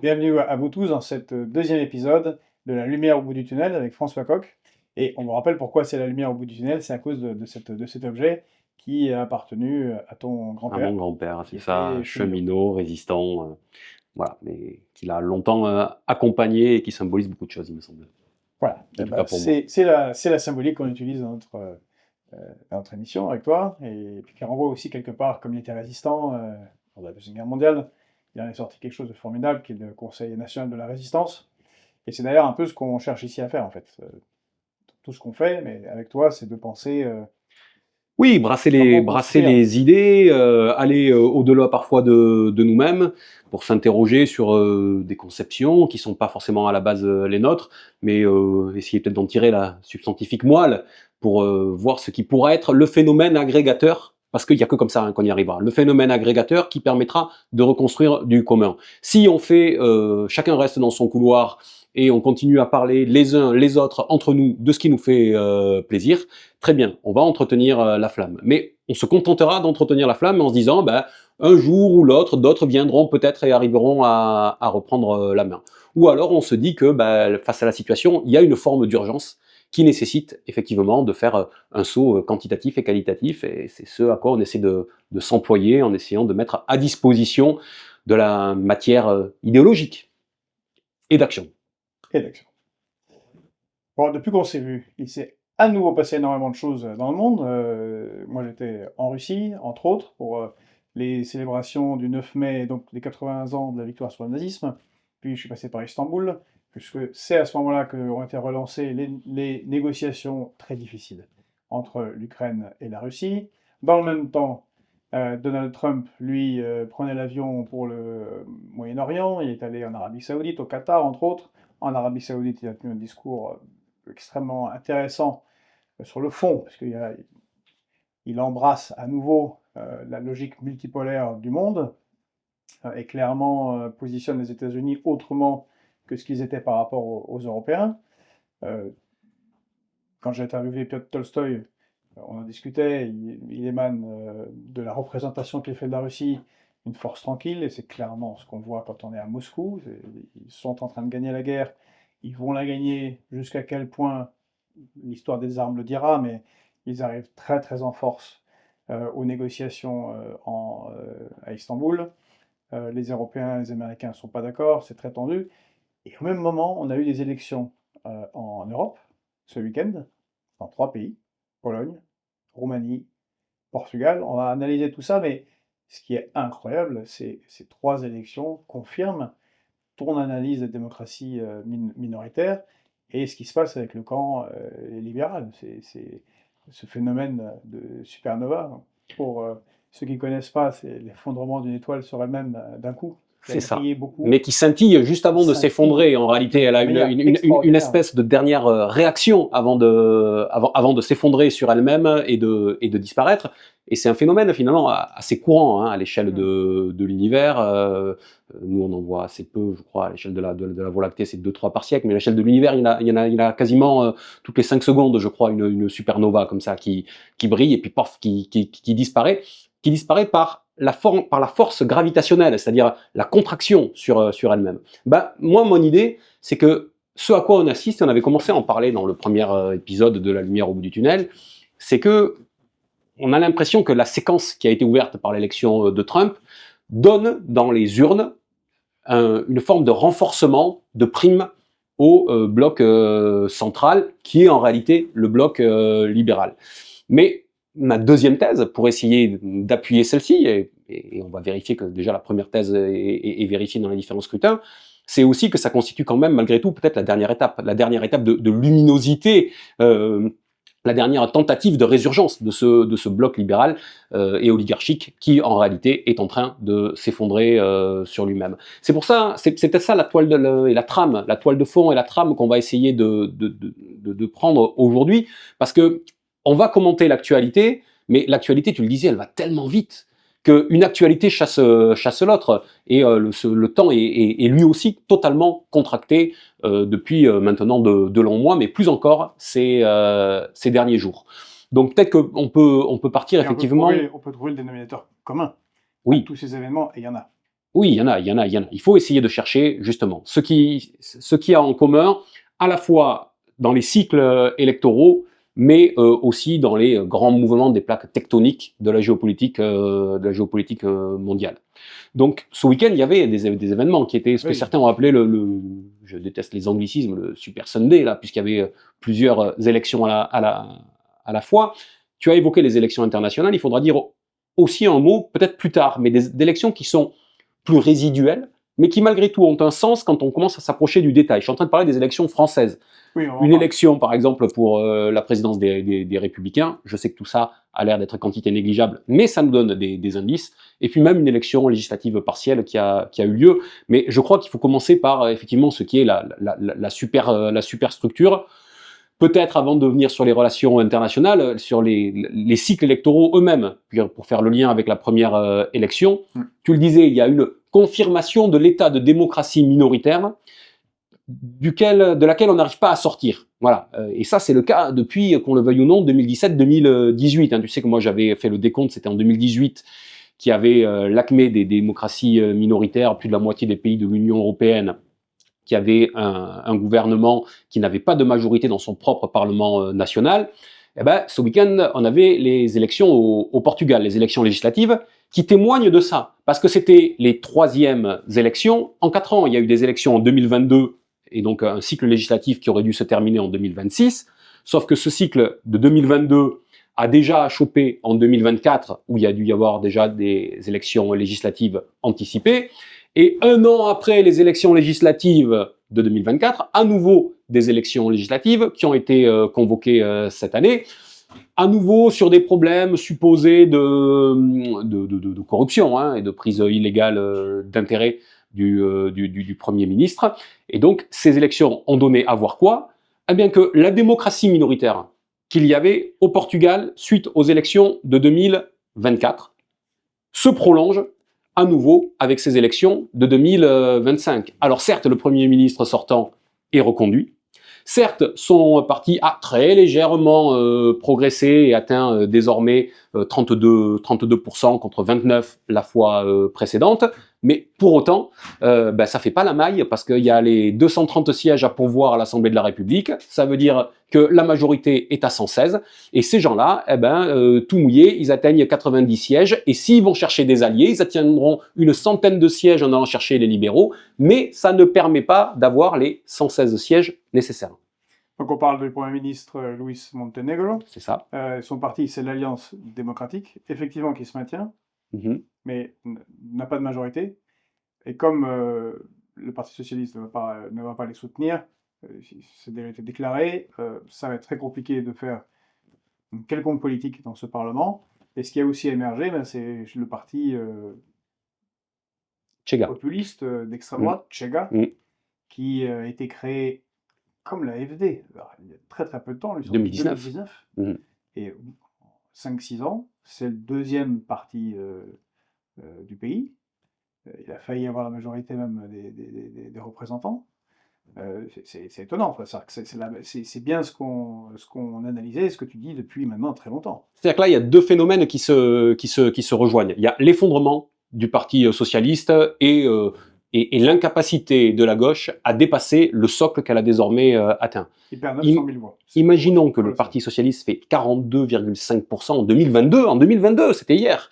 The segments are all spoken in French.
Bienvenue à vous tous dans cet deuxième épisode de La lumière au bout du tunnel avec François Coq. Et on vous rappelle pourquoi c'est la lumière au bout du tunnel, c'est à cause de cet objet qui a appartenu à ton À mon grand-père, grand-père, qui c'est ça, était cheminot. cheminot, résistant, voilà, mais qui l'a longtemps accompagné et qui symbolise beaucoup de choses, il me semble. Voilà. En Eh tout ben, cas pour moi. c'est la symbolique qu'on utilise dans notre émission avec toi, et puis qui renvoie aussi quelque part, comme il était résistant lors de la Deuxième Guerre mondiale, il en est sorti quelque chose de formidable qui est le Conseil national de la résistance. Et c'est d'ailleurs un peu ce qu'on cherche ici à faire en fait. Tout ce qu'on fait, mais avec toi, c'est de penser Oui, comment brasser construire. les idées, aller au-delà parfois de nous-mêmes, pour s'interroger sur des conceptions qui sont pas forcément à la base les nôtres, mais essayer peut-être d'en tirer la substantifique moelle pour voir ce qui pourrait être le phénomène agrégateur, parce qu'il n'y a que comme ça qu'on y arrivera, le phénomène agrégateur qui permettra de reconstruire du commun. Si on fait, chacun reste dans son couloir et on continue à parler les uns les autres entre nous de ce qui nous fait plaisir, très bien, on va entretenir la flamme. Mais on se contentera d'entretenir la flamme en se disant, ben, un jour ou l'autre, d'autres viendront peut-être et arriveront à reprendre la main. Ou alors on se dit que ben, face à la situation, il y a une forme d'urgence qui nécessite effectivement de faire un saut quantitatif et qualitatif, et c'est ce à quoi on essaie de s'employer en essayant de mettre à disposition de la matière idéologique et d'action. Et d'action. Bon, depuis qu'on s'est vu, il s'est à nouveau passé énormément de choses dans le monde. Moi, j'étais en Russie, entre autres, pour les célébrations du 9 mai, donc les 80 ans de la victoire sur le nazisme. Puis je suis passé par Istanbul, puisque c'est à ce moment-là qu'ont été relancées les négociations très difficiles entre l'Ukraine et la Russie. Dans le même temps, Donald Trump, lui, prenait l'avion pour le Moyen-Orient. Il est allé en Arabie Saoudite, au Qatar, entre autres. En Arabie Saoudite, il a tenu un discours extrêmement intéressant sur le fond, parce qu'il embrasse à nouveau la logique multipolaire du monde et clairement positionne les États-Unis autrement que ce qu'ils étaient par rapport aux Européens. Euh, Quand j'ai interviewé Piotr Tolstoï, on en discutait, il émane de la représentation qu'il fait de la Russie, une force tranquille, et c'est clairement ce qu'on voit quand on est à Moscou. Ils sont en train de gagner la guerre, ils vont la gagner jusqu'à quel point, l'histoire des armes le dira, mais ils arrivent très très en force aux négociations à Istanbul. Les Européens et les Américains ne sont pas d'accord, c'est très tendu. Et au même moment, on a eu des élections en Europe ce week-end, dans 3 pays, Pologne, Roumanie, Portugal. On va analyser tout ça, mais ce qui est incroyable, c'est ces 3 élections confirment ton analyse des démocraties minoritaires et ce qui se passe avec le camp libéral. C'est ce phénomène de supernova. Pour ceux qui ne connaissent pas, c'est l'effondrement d'une étoile sur elle-même d'un coup, qui a C'est ça. brillé Mais beaucoup, qui scintille juste qui avant de scintille, s'effondrer. En réalité, elle a de manière une extraordinaire. espèce de dernière réaction avant de s'effondrer sur elle-même et de disparaître. Et c'est un phénomène finalement assez courant à l'échelle Hmm. de l'univers. Nous, on en voit assez peu, je crois, à l'échelle de la Voie lactée, c'est 2-3 par siècle. Mais à l'échelle de l'univers, il y en a quasiment toutes les 5 secondes, je crois, une supernova comme ça qui brille et puis pof, qui disparaît. Qui disparaît par la force gravitationnelle, c'est-à-dire la contraction sur elle-même. Bah, moi, mon idée, c'est que ce à quoi on assiste, et on avait commencé à en parler dans le premier épisode de La lumière au bout du tunnel, c'est que on a l'impression que la séquence qui a été ouverte par l'élection de Trump donne dans les urnes une forme de renforcement, de prime au bloc central, qui est en réalité le bloc libéral. Mais ma deuxième thèse, pour essayer d'appuyer celle-ci, et on va vérifier que déjà la première thèse est vérifiée dans les différents scrutins, c'est aussi que ça constitue quand même, malgré tout, peut-être la dernière étape de luminosité, la dernière tentative de résurgence de ce bloc libéral et oligarchique qui, en réalité, est en train de s'effondrer sur lui-même. C'est pour ça, c'était ça la toile et la trame, la toile de fond et la trame qu'on va essayer de prendre aujourd'hui, parce que on va commenter l'actualité, mais l'actualité, tu le disais, elle va tellement vite qu'une actualité chasse l'autre, et le temps est lui aussi totalement contracté depuis maintenant de longs mois, mais plus encore ces derniers jours. Donc peut-être qu'on peut partir Et effectivement, on peut trouver le dénominateur commun à oui, tous ces événements, et il y en a. Oui, il y en a, il y en a, il y en a. Il faut essayer de chercher, justement, ce qui a en commun, à la fois dans les cycles électoraux, mais aussi dans les grands mouvements des plaques tectoniques de la géopolitique mondiale. Donc, ce week-end, il y avait des événements qui étaient ce que Oui. certains ont appelé je déteste les anglicismes, le Super Sunday, là, puisqu'il y avait plusieurs élections à la fois. Tu as évoqué les élections internationales, il faudra dire aussi un mot, peut-être plus tard, mais d'élections qui sont plus résiduelles, mais qui malgré tout ont un sens quand on commence à s'approcher du détail. Je suis en train de parler des élections françaises. Oui, on en Une parle. élection, par exemple, pour la présidence des Républicains, je sais que tout ça a l'air d'être quantité négligeable, mais ça nous donne des indices. Et puis même une élection législative partielle qui a eu lieu. Mais je crois qu'il faut commencer par effectivement ce qui est la superstructure. Peut-être avant de venir sur les relations internationales, sur les cycles électoraux eux-mêmes, pour faire le lien avec la première élection. Tu le disais, il y a une confirmation de l'état de démocratie minoritaire de laquelle on n'arrive pas à sortir. Voilà. Et ça, c'est le cas depuis, qu'on le veuille ou non, 2017-2018. Hein. Tu sais que moi, j'avais fait le décompte, c'était en 2018, qui avait l'acmé des démocraties minoritaires, plus de la moitié des pays de l'Union européenne, qui avait un gouvernement qui n'avait pas de majorité dans son propre Parlement national. Eh ben, ce week-end, on avait les élections au Portugal, les élections législatives, qui témoignent de ça. Parce que c'était les troisièmes élections en 4 ans. Il y a eu des élections en 2022, et donc un cycle législatif qui aurait dû se terminer en 2026. Sauf que ce cycle de 2022 a déjà chopé en 2024, où il y a dû y avoir déjà des élections législatives anticipées. Et 1 an après les élections législatives de 2024, à nouveau des élections législatives qui ont été convoquées cette année, à nouveau sur des problèmes supposés de corruption hein, et de prise illégale d'intérêt du Premier ministre. Et donc, ces élections ont donné à voir quoi? Eh bien que la démocratie minoritaire qu'il y avait au Portugal suite aux élections de 2024 se prolonge à nouveau avec ces élections de 2025. Alors certes, le Premier ministre sortant est reconduit. Certes, son parti a très légèrement progressé et atteint désormais 32% contre 29% la fois précédente, mais pour autant, ça fait pas la maille parce qu'il y a les 230 sièges à pourvoir à l'Assemblée de la République. Ça veut dire que la majorité est à 116 et ces gens-là, tout mouillé, ils atteignent 90 sièges et s'ils vont chercher des alliés, ils atteindront une centaine de sièges en allant chercher les libéraux, mais ça ne permet pas d'avoir les 116 sièges nécessaires. Donc on parle du Premier ministre Luis Montenegro. C'est ça. Son parti, c'est l'Alliance démocratique, effectivement, qui se maintient, mais n'a pas de majorité. Et comme le Parti socialiste ne va pas les soutenir, c'est déjà été déclaré, ça va être très compliqué de faire une quelconque politique dans ce Parlement. Et ce qui a aussi émergé, c'est le parti populiste d'extrême droite, Chega, qui a été créé comme l'AfD, il y a très très peu de temps, lui, en 2019. Et 5-6 ans, c'est le deuxième parti du pays. Il a failli avoir la majorité même des représentants. C'est étonnant, c'est bien ce qu'on analysait, ce que tu dis depuis maintenant très longtemps. C'est-à-dire que là, il y a 2 phénomènes qui se rejoignent. Il y a l'effondrement du Parti socialiste et l'incapacité de la gauche à dépasser le socle qu'elle a désormais atteint. Il perd 900 000 voix. Imaginons que le Parti socialiste fait 42,5% en 2022. En 2022, c'était hier.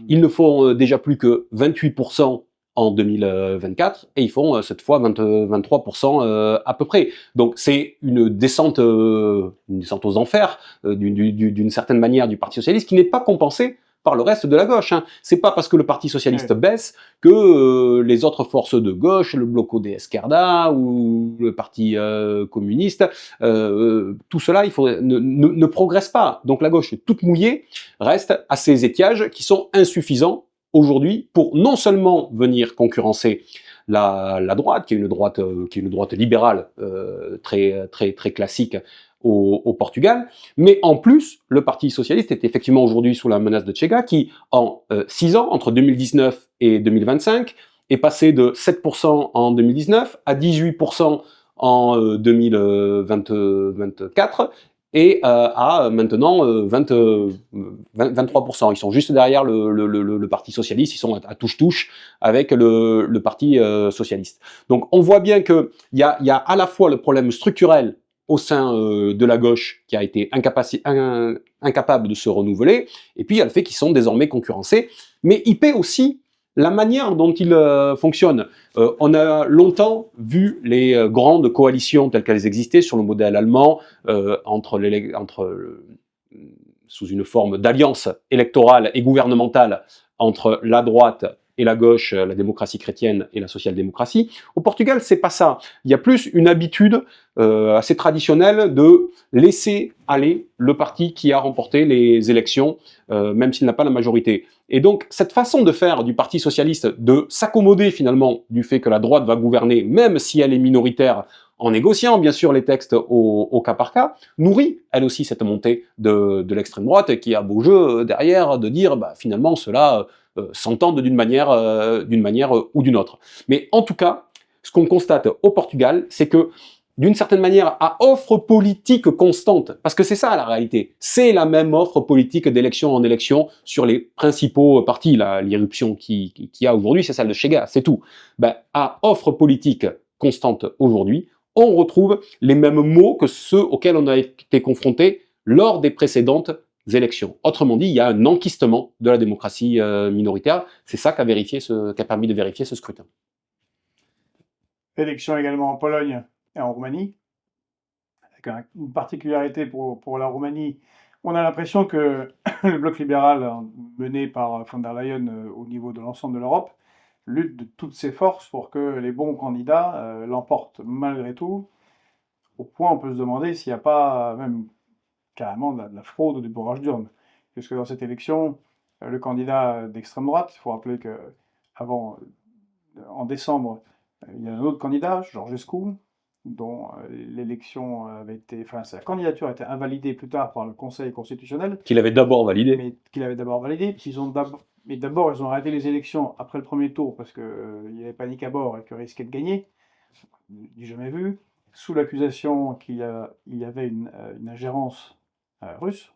Ils ne font déjà plus que 28% en 2024 et ils font cette fois 23% à peu près. Donc c'est une descente aux enfers d'une certaine manière du Parti socialiste qui n'est pas compensée par le reste de la gauche. Hein. C'est pas parce que le Parti socialiste baisse que les autres forces de gauche, le Bloco de Esquerda ou le Parti communiste, tout cela ne progresse pas. Donc la gauche toute mouillée reste à ces étiages qui sont insuffisants aujourd'hui pour non seulement venir concurrencer la droite, qui est une droite libérale très classique au Portugal, mais en plus, le Parti socialiste est effectivement aujourd'hui sous la menace de Chega, qui en 6 ans, entre 2019 et 2025, est passé de 7% en 2019 à 18% en 2024, et à maintenant 23%. Ils sont juste derrière le Parti socialiste, ils sont à touche-touche avec le Parti socialiste. Donc on voit bien qu'il y a à la fois le problème structurel au sein de la gauche qui a été incapable de se renouveler, et puis il y a le fait qu'ils sont désormais concurrencés, mais il paie aussi la manière dont ils fonctionnent. On a longtemps vu les grandes coalitions telles qu'elles existaient sur le modèle allemand, sous une forme d'alliance électorale et gouvernementale entre la droite et la gauche, la démocratie chrétienne et la social-démocratie. Au Portugal, c'est pas ça. Il y a plus une habitude assez traditionnelle de laisser aller le parti qui a remporté les élections, même s'il n'a pas la majorité. Et donc, cette façon de faire du Parti socialiste, de s'accommoder finalement du fait que la droite va gouverner, même si elle est minoritaire, en négociant bien sûr les textes au cas par cas, nourrit elle aussi cette montée de l'extrême droite qui a beau jeu derrière de dire bah, finalement cela s'entendent d'une manière ou d'une autre. Mais en tout cas, ce qu'on constate au Portugal, c'est que d'une certaine manière, à offre politique constante, parce que c'est ça la réalité, c'est la même offre politique d'élection en élection sur les principaux partis, l'irruption qu'il y a aujourd'hui, c'est celle de Chega, c'est tout. Ben, à offre politique constante aujourd'hui, on retrouve les mêmes mots que ceux auxquels on a été confronté lors des précédentes élections. Autrement dit, il y a un enquistement de la démocratie minoritaire, c'est ça qui a permis de vérifier ce scrutin. Élection également en Pologne et en Roumanie, avec une particularité pour la Roumanie. On a l'impression que le bloc libéral mené par von der Leyen au niveau de l'ensemble de l'Europe lutte de toutes ses forces pour que les bons candidats l'emportent malgré tout, au point on peut se demander s'il n'y a pas même carrément de la fraude ou du bourrage d'urne. Puisque dans cette élection, le candidat d'extrême droite, il faut rappeler que avant, en décembre, il y a un autre candidat, Georgescu, dont l'élection avait été, enfin sa candidature a été invalidée plus tard par le Conseil constitutionnel. Qu'il avait d'abord validé. Mais qu'il avait d'abord validé. Puis d'abord, ils ont arrêté les élections après le premier tour parce qu'il y avait panique à bord et qu'ils risquaient de gagner. Du jamais vu. Sous l'accusation qu'il y avait une ingérence russe.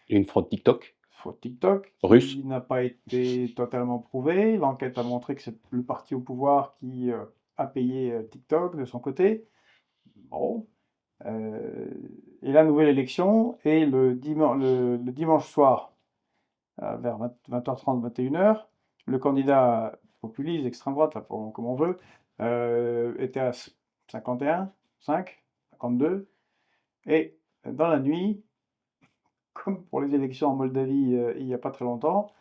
Et une fraude TikTok. Fraude TikTok. Russe. Qui n'a pas été totalement prouvée. L'enquête a montré que c'est le parti au pouvoir qui a payé TikTok de son côté. Bon. Et la nouvelle élection, et le dimanche soir, vers 20h30, 21h, le candidat populiste, extrême droite, là, comme on veut, était à 51, 5, 52, et dans la nuit, comme pour les élections en Moldavie il n'y a pas très longtemps,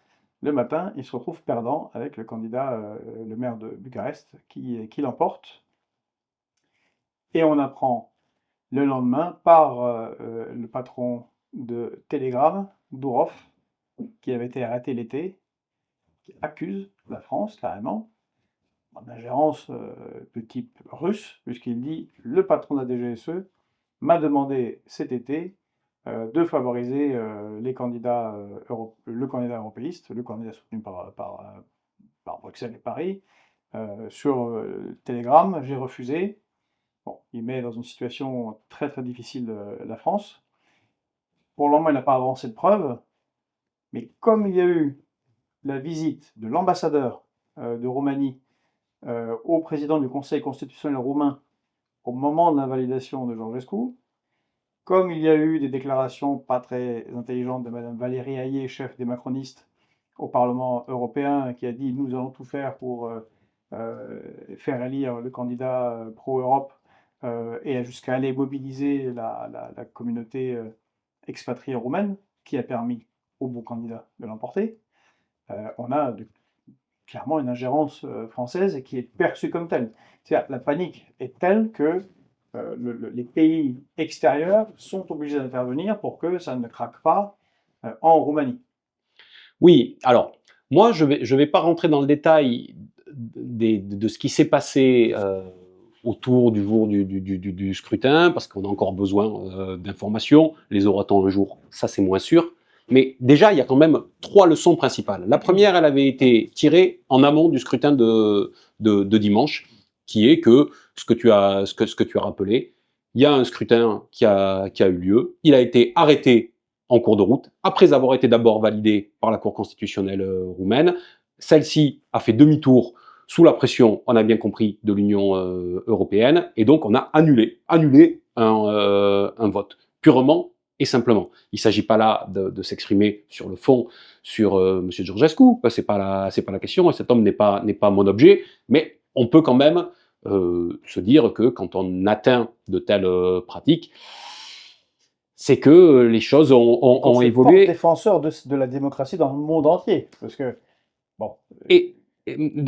le matin, il se retrouve perdant avec le candidat, le maire de Bucarest, qui l'emporte. Et on apprend le lendemain par le patron de Telegram, Dourov, qui avait été arrêté l'été, qui accuse la France carrément d'ingérence de type russe, puisqu'il dit le patron de la DGSE m'a demandé cet été de favoriser le candidat européiste, le candidat soutenu par Bruxelles et Paris, sur Telegram, j'ai refusé. Bon, il met dans une situation très très difficile la France. Pour le moment, il n'a pas avancé de preuves, mais comme il y a eu la visite de l'ambassadeur de Roumanie au président du Conseil constitutionnel roumain au moment de l'invalidation de Georgescu, comme il y a eu des déclarations pas très intelligentes de Mme Valérie Hayé, chef des macronistes au Parlement européen, qui a dit « nous allons tout faire pour faire élire le candidat pro-Europe », et jusqu'à aller mobiliser la communauté expatriée roumaine, qui a permis au bon candidat de l'emporter, on a clairement une ingérence française et qui est perçue comme telle. C'est-à-dire, la panique est telle que les pays extérieurs sont obligés d'intervenir pour que ça ne craque pas en Roumanie. Oui, alors, moi, je vais pas rentrer dans le détail de ce qui s'est passé autour du jour du scrutin, parce qu'on a encore besoin d'informations. Les aura-t-on un jour? Ça, c'est moins sûr. Mais déjà, il y a quand même 3 leçons principales. La première, elle avait été tirée en amont du scrutin de dimanche, qui est que ce que tu as rappelé, il y a un scrutin qui a eu lieu, il a été arrêté en cours de route, après avoir été d'abord validé par la Cour constitutionnelle roumaine. Celle-ci a fait demi-tour sous la pression, on a bien compris, de l'Union européenne, et donc on a annulé un vote, purement et simplement. Il ne s'agit pas là de s'exprimer sur le fond sur M. Georgescu, c'est pas la question, et cet homme n'est pas mon objet, mais on peut quand même se dire que quand on atteint de telles pratiques, c'est que les choses ont évolué. Défenseur de la démocratie dans le monde entier, parce que bon. Et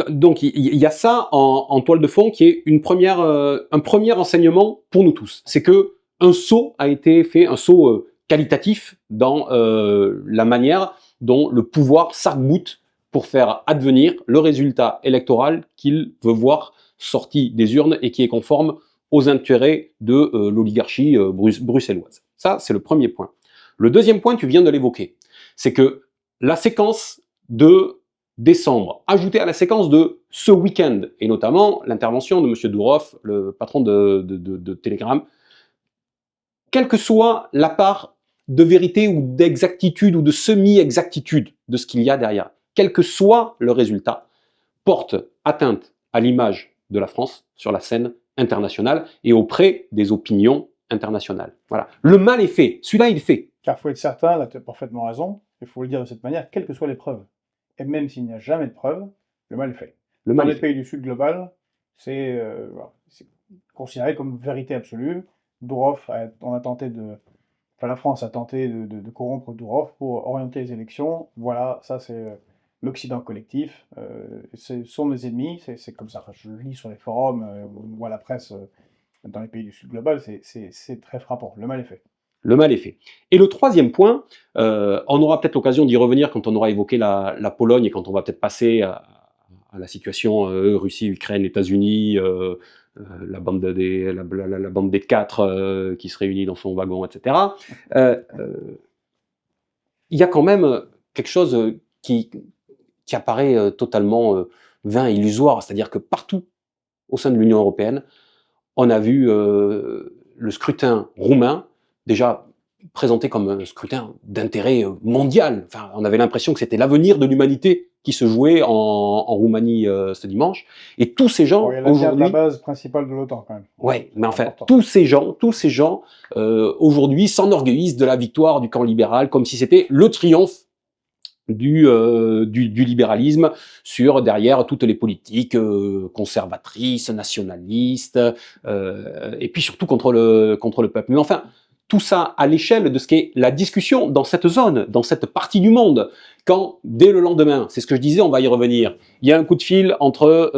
donc il y a ça en toile de fond qui est un premier enseignement pour nous tous. C'est que un saut a été fait, un saut qualitatif dans la manière dont le pouvoir s'arc-boute pour faire advenir le résultat électoral qu'il veut voir sorti des urnes et qui est conforme aux intérêts de l'oligarchie bruxelloise. Ça, c'est le premier point. Le deuxième point, tu viens de l'évoquer, c'est que la séquence de décembre, ajoutée à la séquence de ce week-end, et notamment l'intervention de M. Dourov, le patron de Telegram, quelle que soit la part de vérité ou d'exactitude ou de semi-exactitude de ce qu'il y a derrière, quel que soit le résultat, porte atteinte à l'image de la France sur la scène internationale et auprès des opinions internationales. Voilà. Le mal est fait, celui-là il est fait. Car il faut être certain, là tu as parfaitement raison, il faut le dire de cette manière, quelles que soient les preuves. Et même s'il n'y a jamais de preuves, le mal est fait. Dans les pays du Sud global, c'est considéré comme vérité absolue. Dourov, la France a tenté de corrompre Dourov pour orienter les élections. Voilà, ça c'est l'Occident collectif. Ce sont les ennemis, c'est comme ça. Enfin, je le lis sur les forums ou à la presse dans les pays du Sud global, c'est très frappant. Le mal est fait. Le mal est fait. Et le troisième point, on aura peut-être l'occasion d'y revenir quand on aura évoqué la Pologne et quand on va peut-être passer à la situation Russie, Ukraine, États-Unis, la bande des quatre qui se réunit dans son wagon, etc. Il y a quand même quelque chose qui apparaît totalement vain, illusoire, c'est-à-dire que partout au sein de l'Union européenne, on a vu le scrutin roumain déjà présenté comme un scrutin d'intérêt mondial. Enfin, on avait l'impression que c'était l'avenir de l'humanité qui se jouait en Roumanie ce dimanche. Et tous ces gens aujourd'hui, la base principale de l'OTAN quand même. Ouais, mais en fait, tous ces gens aujourd'hui s'enorgueillissent de la victoire du camp libéral, comme si c'était le triomphe du libéralisme sur derrière toutes les politiques conservatrices, nationalistes, et puis surtout contre le peuple. Mais enfin, tout ça à l'échelle de ce qu'est la discussion dans cette zone, dans cette partie du monde, quand dès le lendemain, c'est ce que je disais, on va y revenir, il y a un coup de fil entre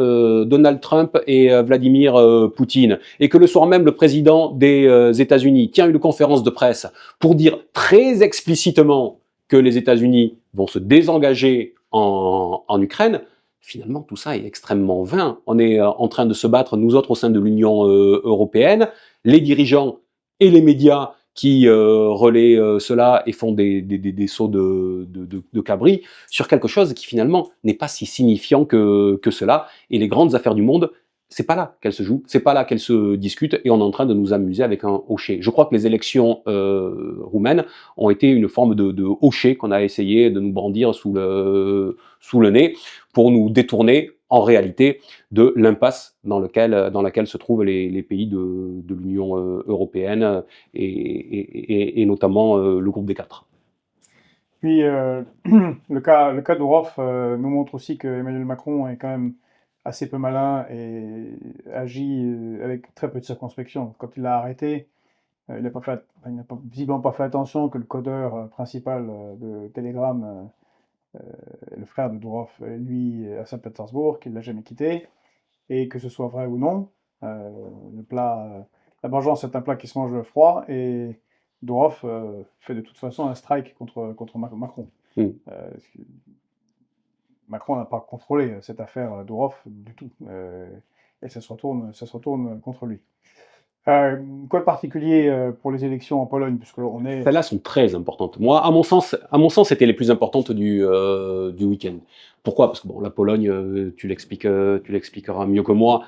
Donald Trump et Vladimir Poutine, et que le soir même, le président des États-Unis tient une conférence de presse pour dire très explicitement que les États-Unis vont se désengager en Ukraine, finalement tout ça est extrêmement vain. On est en train de se battre, nous autres au sein de l'Union européenne, les dirigeants et les médias qui relaient cela et font des sauts de cabri sur quelque chose qui finalement n'est pas si signifiant que cela. Et les grandes affaires du monde, c'est pas là qu'elles se jouent, c'est pas là qu'elles se discutent, et on est en train de nous amuser avec un hocher. Je crois que les élections roumaines ont été une forme de hocher qu'on a essayé de nous brandir sous le nez pour nous détourner en réalité de l'impasse dans laquelle se trouvent les pays de l'Union européenne et notamment le groupe des quatre. Puis le cas d'Ourov nous montre aussi que Emmanuel Macron est quand même assez peu malin et agit avec très peu de circonspection. Quand il l'a arrêté, il n'a visiblement pas fait attention que le codeur principal de Telegram, le frère de Dourov, lui à Saint-Pétersbourg, qu'il ne l'a jamais quitté, et que ce soit vrai ou non, la vengeance est un plat qui se mange froid, et Dourov fait de toute façon un strike contre Macron. Macron n'a pas contrôlé cette affaire Dourov du tout, et ça se retourne contre lui. Quoi de particulier pour les élections en Pologne, puisque on est... Celles-là sont très importantes. Moi, à mon sens, c'était les plus importantes du week-end. Pourquoi? Parce que bon, la Pologne, tu l'expliqueras mieux que moi,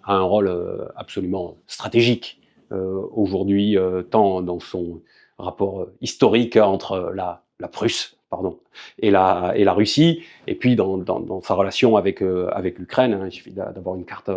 a un rôle absolument stratégique aujourd'hui, tant dans son rapport historique entre la Prusse, pardon, et la Russie, et puis dans sa relation avec l'Ukraine. Hein. Il suffit d'avoir une carte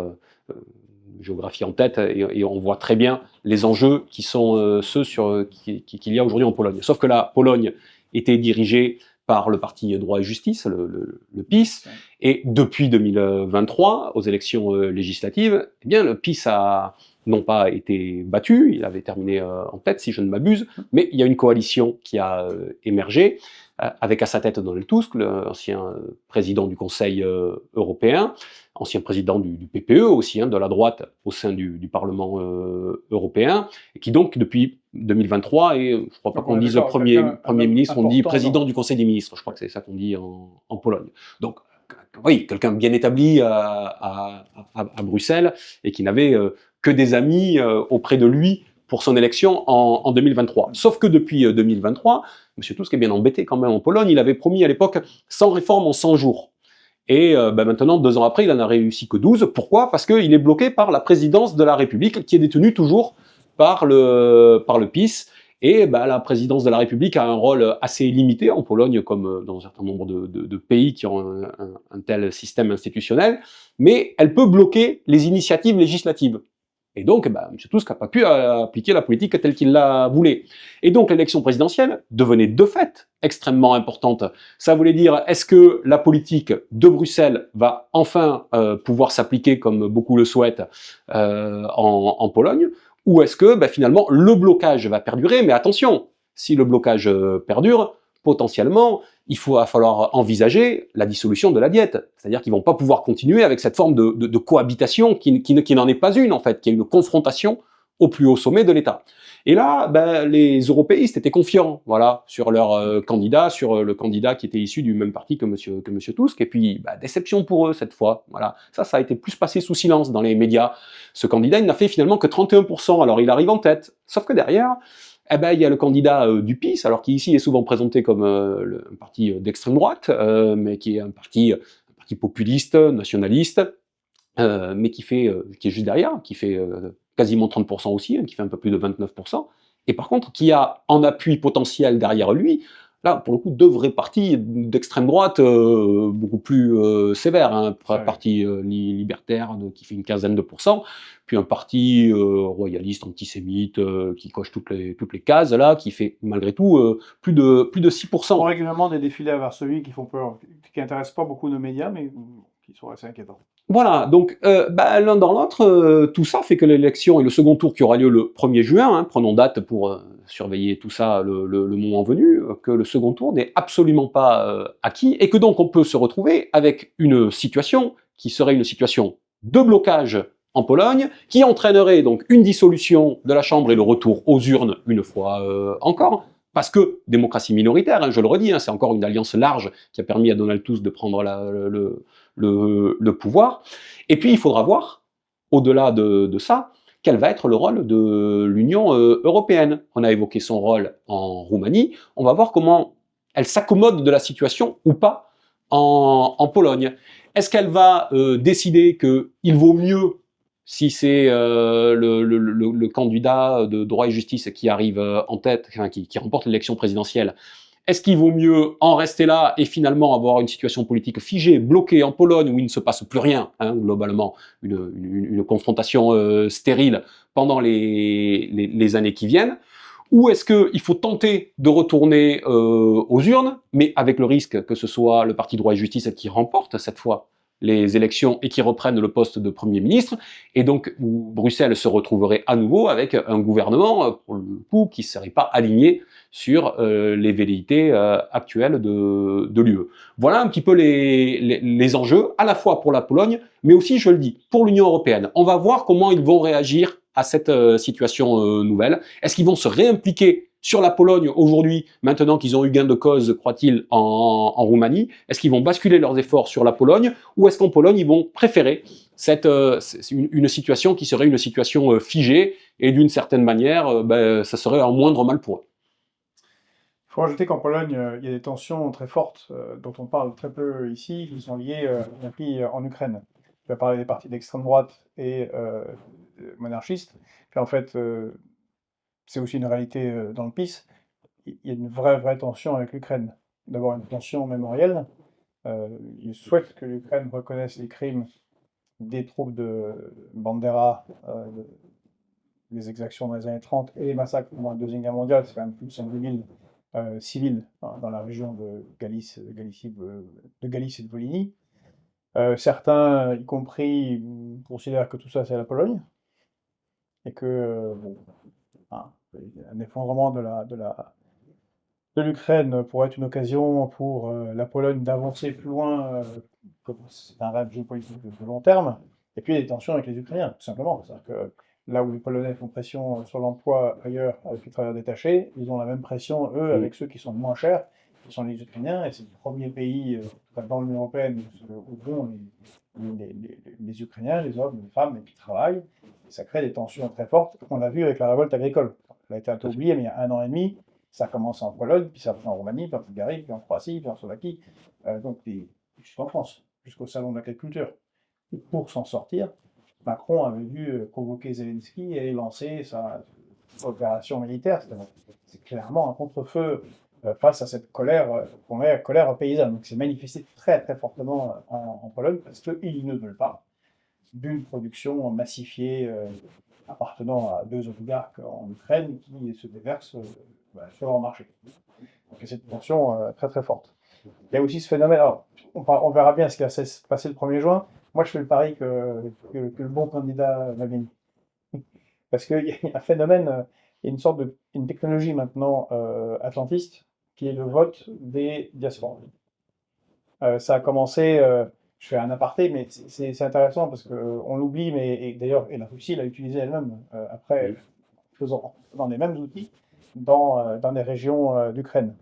géographie en tête, et on voit très bien les enjeux qui sont ceux qu'il y a aujourd'hui en Pologne. Sauf que la Pologne était dirigée par le parti Droit et Justice, le PiS, et depuis 2023, aux élections législatives, eh bien, le PiS a non pas été battu, il avait terminé en tête, si je ne m'abuse, mais il y a une coalition qui a émergé, avec à sa tête Donald Tusk, l'ancien président du Conseil européen, ancien président du PPE aussi, hein, de la droite au sein du Parlement européen, et qui donc depuis 2023, et je ne crois pas qu'on dise premier ministre, on dit président du Conseil des ministres, je crois que c'est ça qu'on dit en Pologne. Donc oui, quelqu'un bien établi à Bruxelles, et qui n'avait que des amis auprès de lui pour son élection en 2023. Sauf que depuis 2023, M. Tusk est bien embêté quand même en Pologne, il avait promis à l'époque 100 réformes en 100 jours. Et maintenant, 2 ans après, il n'en a réussi que 12. Pourquoi? Parce qu'il est bloqué par la présidence de la République, qui est détenue toujours par le PiS. Et la présidence de la République a un rôle assez limité en Pologne, comme dans un certain nombre de pays qui ont un tel système institutionnel, mais elle peut bloquer les initiatives législatives. Et donc, M. Tusk n'a pas pu appliquer la politique telle qu'il la voulait. Et donc, l'élection présidentielle devenait de fait extrêmement importante. Ça voulait dire, est-ce que la politique de Bruxelles va enfin pouvoir s'appliquer, comme beaucoup le souhaitent, en Pologne, ou est-ce que finalement le blocage va perdurer? Mais attention, si le blocage perdure, potentiellement, va falloir envisager la dissolution de la Diète. C'est-à-dire qu'ils ne vont pas pouvoir continuer avec cette forme de cohabitation qui n'en est pas une, en fait, qui est une confrontation au plus haut sommet de l'État. Et là, les européistes étaient confiants, voilà, sur leur candidat, sur le candidat qui était issu du même parti que monsieur Tusk. Et puis, déception pour eux cette fois. Voilà, ça a été plus passé sous silence dans les médias. Ce candidat, il n'a fait finalement que 31%. Alors, il arrive en tête. Sauf que derrière, il y a le candidat du PiS, alors qui ici est souvent présenté comme un parti d'extrême droite, mais qui est un parti populiste, nationaliste, mais qui est juste derrière, qui fait quasiment 30% aussi, hein, qui fait un peu plus de 29%, et par contre qui a en appui potentiel derrière lui, là pour le coup, 2 vrais partis d'extrême droite beaucoup plus sévères, hein, un parti libertaire qui fait une quinzaine de pourcents, puis un parti royaliste, antisémite, qui coche toutes les cases, là, qui fait malgré tout plus de 6%. On voit régulièrement des défilés à Varsovie qui font peur, qui n'intéressent pas beaucoup nos médias, mais qui sont assez inquiétants. Voilà, donc l'un dans l'autre, tout ça fait que l'élection et le second tour qui aura lieu le 1er juin, hein, prenons date pour surveiller tout ça le moment venu, que le second tour n'est absolument pas acquis, et que donc on peut se retrouver avec une situation qui serait une situation de blocage en Pologne, qui entraînerait donc une dissolution de la Chambre et le retour aux urnes une fois encore, parce que démocratie minoritaire, hein, je le redis, hein, c'est encore une alliance large qui a permis à Donald Tusk de prendre le pouvoir. Et puis il faudra voir, au-delà de ça, quel va être le rôle de l'Union européenne. On a évoqué son rôle en Roumanie, on va voir comment elle s'accommode de la situation ou pas en Pologne. Est-ce qu'elle va décider qu'il vaut mieux, si c'est le candidat de Droit et Justice qui arrive en tête, enfin, qui remporte l'élection présidentielle, est-ce qu'il vaut mieux en rester là et finalement avoir une situation politique figée, bloquée en Pologne, où il ne se passe plus rien, hein, globalement, une confrontation stérile pendant les années qui viennent, ou est-ce qu'il faut tenter de retourner aux urnes, mais avec le risque que ce soit le parti Droit et Justice qui remporte cette fois les élections et qui reprennent le poste de Premier ministre, et donc où Bruxelles se retrouverait à nouveau avec un gouvernement, pour le coup, qui ne serait pas aligné sur les velléités actuelles de l'UE. Voilà un petit peu les enjeux, à la fois pour la Pologne, mais aussi, je le dis, pour l'Union européenne. On va voir comment ils vont réagir à cette situation nouvelle. Est-ce qu'ils vont se réimpliquer sur la Pologne aujourd'hui, maintenant qu'ils ont eu gain de cause, croit-il, en Roumanie? Est-ce qu'ils vont basculer leurs efforts sur la Pologne, ou est-ce qu'en Pologne, ils vont préférer une situation qui serait une situation figée, et d'une certaine manière, ça serait un moindre mal pour eux? Il faut rajouter qu'en Pologne, il y a des tensions très fortes, dont on parle très peu ici, qui sont liées à un conflit en Ukraine. Tu as parlé des partis d'extrême droite et monarchistes, Puis en fait, c'est aussi une réalité dans le PiS. Il y a une vraie tension avec l'Ukraine. D'abord une tension mémorielle. Ils souhaitent que l'Ukraine reconnaisse les crimes des troupes de Bandera, les exactions dans les années 30 et les massacres pendant la Deuxième Guerre mondiale. C'est quand même plus de 5 000 civils dans la région de Galice, de Galice et de Volhynie. Certains, y compris, considèrent que tout ça c'est la Pologne et que bon, un effondrement de l'Ukraine pourrait être une occasion pour la Pologne d'avancer plus loin, c'est un rêve géopolitique de long terme, et puis il y a des tensions avec les Ukrainiens, tout simplement. C'est-à-dire que là où les Polonais font pression sur l'emploi ailleurs avec les travailleurs détachés, ils ont la même pression, eux, avec ceux qui sont moins chers, qui sont les Ukrainiens, et c'est le premier pays dans l'Union européenne où vont les Ukrainiens, les hommes, les femmes, qui travaillent, et ça crée des tensions très fortes. On l'a vu avec la révolte agricole. Elle a été un peu oubliée, mais il y a 1 an et demi, ça a commencé en Pologne, puis ça a fait en Roumanie, puis en Bulgarie, puis en Croatie, puis en Slovaquie, donc jusqu'en France, jusqu'au salon de l'agriculture. Pour s'en sortir, Macron avait dû convoquer Zelensky et lancer sa opération militaire. C'est clairement un contre-feu face à cette colère, colère paysanne. Donc c'est manifesté très fortement en Pologne parce qu'ils ne veulent pas d'une production massifiée appartenant à 2 oligarques en Ukraine qui se déversent sur leur marché. Donc c'est une tension très forte. Il y a aussi ce phénomène, alors on verra bien ce qui va se passer le 1er juin. Moi je fais le pari que le bon candidat va gagner. Parce qu'il y a un phénomène, il y a une sorte une technologie maintenant atlantiste qui est le vote des diasporas. Ça a commencé, je fais un aparté, mais c'est intéressant parce qu'on l'oublie, et d'ailleurs la Russie l'a utilisé elle-même après, faisant dans les mêmes outils dans des régions d'Ukraine.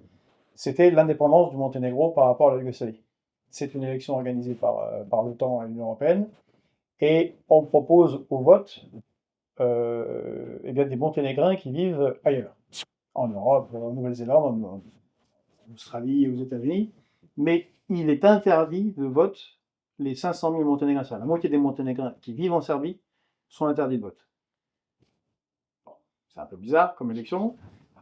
C'était l'indépendance du Monténégro par rapport à la Yougoslavie. C'est une élection organisée par l'OTAN et l'Union européenne, et on propose au vote eh bien, des Monténégrins qui vivent ailleurs, en Europe, en Nouvelle-Zélande, en Australie et aux États-Unis, mais il est interdit de vote les 500 000 Monténégrins. La moitié des Monténégrins qui vivent en Serbie sont interdits de vote. Bon, c'est un peu bizarre comme élection.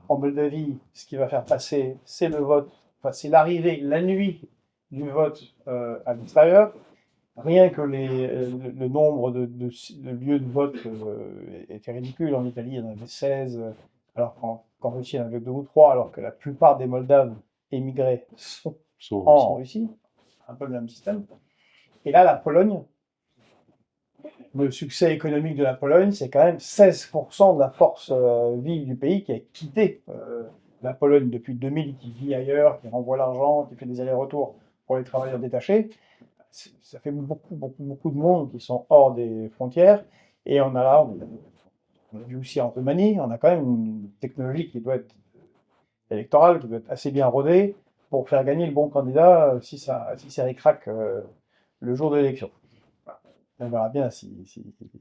En Moldavie, ce qui va faire passer, c'est le vote, enfin, c'est l'arrivée, la nuit du vote à l'extérieur. Rien que le nombre de lieux de vote était ridicule. En Italie, il y en avait 16, alors qu'en Russie, il y en avait 2 ou 3, alors que la plupart des Moldaves émigrés sont en Russie. Un peu le même système. Et là, la Pologne, le succès économique de la Pologne, c'est quand même 16% de la force vive du pays qui a quitté la Pologne depuis 2000, qui vit ailleurs, qui renvoie l'argent, qui fait des allers-retours pour les travailleurs détachés. Ça fait beaucoup de monde qui sont hors des frontières. Et on a vu aussi en Roumanie, on a quand même une technologie qui doit être électorale, qui doit être assez bien rodée pour faire gagner le bon candidat si ça ricraque le jour de l'élection. On verra bien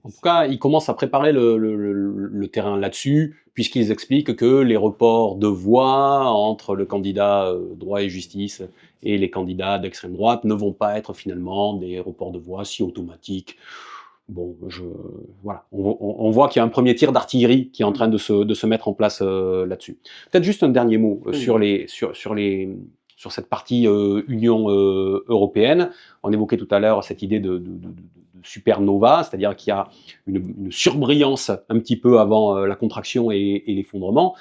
En tout cas, ils commencent à préparer le terrain là-dessus, puisqu'ils expliquent que les reports de voix entre le candidat droit et justice et les candidats d'extrême droite ne vont pas être finalement des reports de voix si automatiques. Bon, voilà, on voit qu'il y a un premier tir d'artillerie qui est en train de se mettre en place là-dessus. Peut-être juste un dernier mot sur cette partie Union européenne. On évoquait tout à l'heure cette idée de supernova, c'est-à-dire qu'il y a une surbrillance un petit peu avant la contraction et l'effondrement.